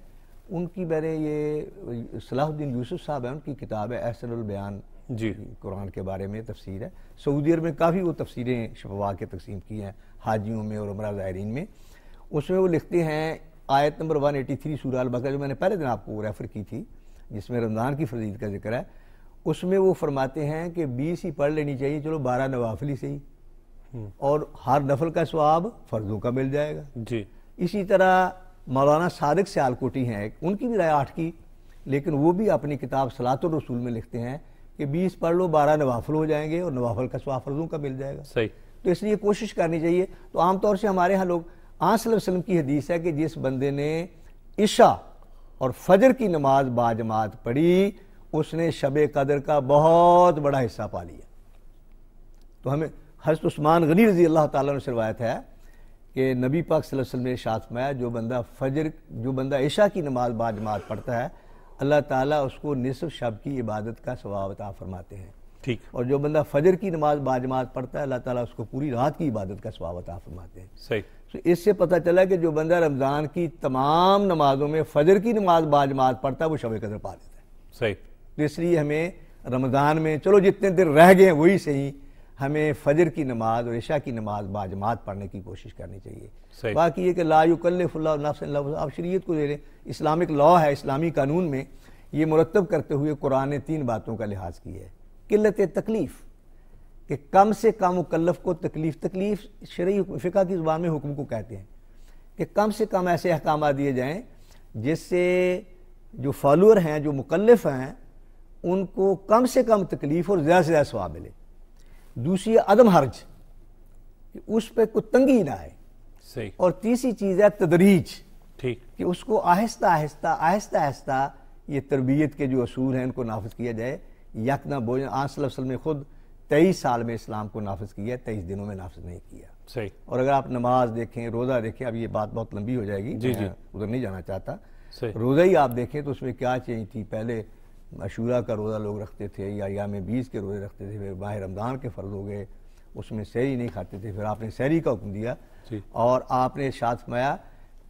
ان کی بارے یہ صلاح الدین یوسف صاحب ہیں، ان کی کتاب ہے احسن البیان جی قرآن کے بارے میں تفسیر ہے. سعودی عرب میں کافی وہ تفسیریں شفوا کے تقسیم کی ہیں حاجیوں میں اور عمرہ زائرین میں. اس میں وہ لکھتے ہیں آیت نمبر 183 سورہ البقرہ جو میں نے پہلے دن آپ کو ریفر کی تھی جس میں رمضان کی فضیلت کا ذکر ہے، اس میں وہ فرماتے ہیں کہ 20 ہی پڑھ لینی چاہیے، چلو 12 نوافل ہی صحیح، اور ہر نفل کا ثواب فرضوں کا مل جائے گا. جی. اسی طرح مولانا صادق سیالکوٹی ہیں، ان کی بھی رائے 8 کی، لیکن وہ بھی اپنی کتاب صلاۃ الرسول میں لکھتے ہیں کہ 20 پڑھ لو 12 نوافل ہو جائیں گے اور نوافل کا ثواب فرضوں کا مل جائے گا. صحیح. تو اس لیے کوشش کرنی چاہیے. تو عام طور سے ہمارے ہاں لوگ آن صلی اللہ علیہ وسلم کی حدیث ہے کہ جس بندے نے عشاء اور فجر کی نماز با جماعت پڑھی اس نے شب قدر کا بہت بڑا حصہ پا لیا. تو ہمیں حضرت عثمان غنی رضی اللہ تعالیٰ عنہ سے روایت ہے کہ نبی پاک صلی اللہ علیہ وسلم نے ارشاد فرمایا جو بندہ عشاء کی نماز با جماعت پڑھتا ہے اللہ تعالیٰ اس کو نصف شب کی عبادت کا ثواب عطا فرماتے ہیں. ٹھیک. اور جو بندہ فجر کی نماز با جماعت پڑھتا ہے اللہ تعالیٰ اس کو پوری رات کی عبادت کا ثواب عطا فرماتے ہیں. صحیح. تو اس سے پتہ چلا کہ جو بندہ رمضان کی تمام نمازوں میں فجر کی نماز با جماعت پڑھتا ہے وہ شب قدر پا لیتا ہے. صحیح. تو اس لیے ہمیں رمضان میں چلو جتنے دن رہ گئے ہیں وہی صحیح، ہمیں فجر کی نماز اور عشاء کی نماز با جماعت پڑھنے کی کوشش کرنی چاہیے. باقی یہ کہ لا یکلف اللہ نفسا الا وسعہا، آپ شریعت کو دے لیں، اسلامک لا ہے، اسلامی قانون میں یہ مرتب کرتے ہوئے قرآن نے 3 باتوں کا لحاظ کیا ہے. قلت تکلیف، کہ کم سے کم مکلف کو تکلیف شرعی فقہ کی زبان میں حکم کو کہتے ہیں کہ کم سے کم ایسے احکامات دیے جائیں جس سے جو فالوور ہیں، جو مکلف ہیں، ان کو کم سے کم تکلیف اور زیادہ سے زیادہ ثواب ملے. دوسری عدم حرج، کہ اس پہ کوئی تنگی نہ آئے. صحیح. اور تیسری چیز ہے تدریج، ٹھیک، کہ اس کو آہستہ آہستہ یہ تربیت کے جو اصول ہیں ان کو نافذ کیا جائے. یک نہ بوجھ. آن صلی اللہ علیہ وسلم نے خود 23 سال میں اسلام کو نافذ کیا، 23 دنوں میں نافذ نہیں کیا. صحیح. اور اگر آپ نماز دیکھیں، روزہ دیکھیں، اب یہ بات بہت لمبی ہو جائے گی، جی میں ادھر نہیں جانا چاہتا. صحیح. روزہ ہی آپ دیکھیں تو اس میں کیا چینج تھی. پہلے عاشورہ کا روزہ لوگ رکھتے تھے یا ایام 20 کے روزے رکھتے تھے، پھر ماہ رمضان کے فرض ہو گئے، اس میں سحری نہیں کھاتے تھے، پھر آپ نے سحری کا حکم دیا. اور آپ نے ارشاد فرمایا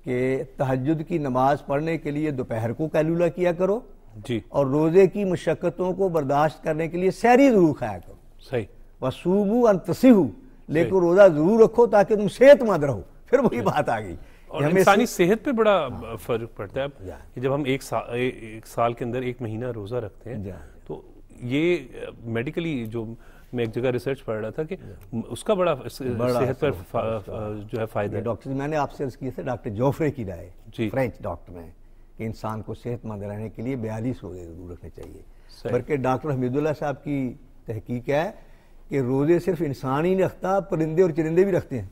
کہ تہجد کی نماز پڑھنے کے لیے دوپہر کو قیلولہ کیا کرو، جی، اور روزے کی مشقتوں کو برداشت کرنے کے لیے سحری ضرور کھایا کرو. صحیح. وَصُومُوا أَن تَصِحُوا، لیکن روزہ ضرور رکھو تاکہ تم صحت مند رہو. پھر وہی بات آ گئی. اور انسانی صحت پہ بڑا فرق پڑتا ہے کہ جب ہم ایک سال کے اندر 1 مہینہ روزہ رکھتے ہیں تو یہ میڈیکلی جو میں ایک جگہ ریسرچ پڑھ رہا تھا کہ اس کا بڑا صحت پر جو ہے فائدہ ہے. ڈاکٹر میں نے آپ سے عرض کی تھا ڈاکٹر جوفرے کی رائے، فرینچ ڈاکٹر ہیں، کہ انسان کو صحت مند رہنے کے لیے 42 روزے ضرور رکھنے چاہیے. بلکہ ڈاکٹر حمید اللہ صاحب کی تحقیق ہے کہ روزے صرف انسان ہی نہیں رکھتا، پرندے اور چرندے بھی رکھتے ہیں.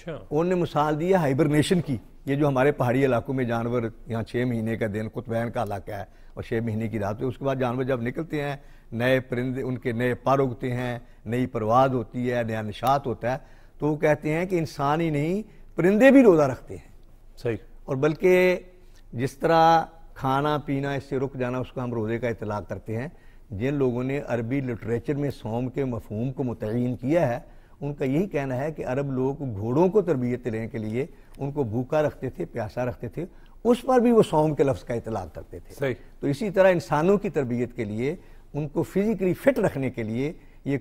انہوں نے مثال دی ہے ہائبرنیشن کی. یہ جو ہمارے پہاڑی علاقوں میں جانور، یہاں 6 مہینے کا دن، قطبین کا علاقہ ہے، اور 6 مہینے کی رات ہے. اس کے بعد جانور جب نکلتے ہیں، نئے پرندے، ان کے نئے پر اگتے ہیں، نئی پرواز ہوتی ہے، نیا نشاط ہوتا ہے. تو وہ کہتے ہیں کہ انسان ہی نہیں، پرندے بھی روزہ رکھتے ہیں. صحیح. اور بلکہ جس طرح کھانا پینا اس سے رک جانا، اس کو ہم روزے کا اطلاق کرتے ہیں. جن لوگوں نے عربی لٹریچر میں صوم کے مفہوم کو متعین کیا ہے، ان کا یہی کہنا ہے کہ عرب لوگ گھوڑوں کو تربیت دینے کے لیے ان کو بھوکا رکھتے تھے، پیاسا رکھتے تھے، اس پر بھی وہ صوم کے لفظ کا اطلاق کرتے تھے. صحیح. تو اسی طرح انسانوں کی تربیت کے لیے، ان کو فزیکلی فٹ رکھنے کے لیے یہ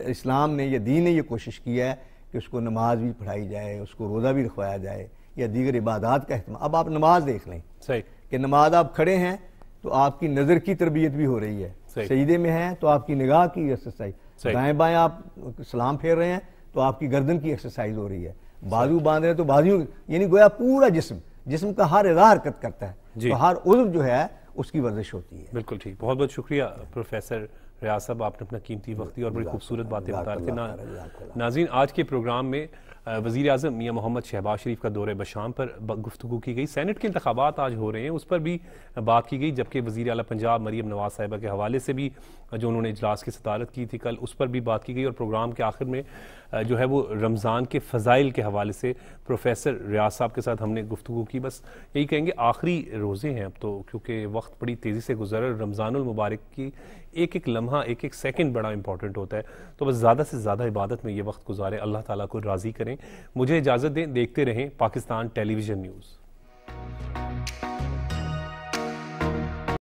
اسلام نے، یہ دین نے یہ کوشش کی ہے کہ اس کو نماز بھی پڑھائی جائے، اس کو روزہ بھی رکھوایا جائے، یا دیگر عبادات کا اہتمام. اب آپ نماز دیکھ لیں. صحیح. کہ نماز آپ کھڑے ہیں تو آپ کی نظر کی تربیت بھی ہو رہی ہے. سجدے میں ہیں تو آپ کی نگاہ کی ایکسرسائز، دائیں بائیں آپ سلام پھیر رہے ہیں تو آپ کی گردن کی ایکسرسائز ہو رہی ہے. بازو باندھ رہے ہیں تو بازو، یعنی گویا پورا جسم کا ہر اعضاء حرکت کرتا ہے. تو ہر عضو جو ہے اس کی ورزش ہوتی ہے. بالکل ٹھیک. بہت بہت شکریہ پروفیسر ریاض صاحب، آپ نے اپنا قیمتی وقت دیا اور بڑی خوبصورت باتیں بتا رہے تھے. ناظرین، آج کے پروگرام میں وزیر اعظم میاں محمد شہباز شریف کا دورہ بشام پر گفتگو کی گئی. سینٹ کے انتخابات آج ہو رہے ہیں، اس پر بھی بات کی گئی، جبکہ وزیر اعلیٰ پنجاب مریم نواز صاحبہ کے حوالے سے بھی جو انہوں نے اجلاس کی صدارت کی تھی کل، اس پر بھی بات کی گئی. اور پروگرام کے آخر میں جو ہے وہ رمضان کے فضائل کے حوالے سے پروفیسر ریاض صاحب کے ساتھ ہم نے گفتگو کی. بس یہی کہیں گے، آخری روزے ہیں اب تو، کیونکہ وقت بڑی تیزی سے گزر رہا ہے. رمضان المبارک کی ایک ایک لمحہ، ایک ایک سیکنڈ بڑا امپورٹنٹ ہوتا ہے. تو بس زیادہ سے زیادہ عبادت میں یہ وقت گزاریں، اللہ تعالیٰ کو راضی کریں. مجھے اجازت دیں، دیکھتے رہیں پاکستان ٹیلی ویژن نیوز.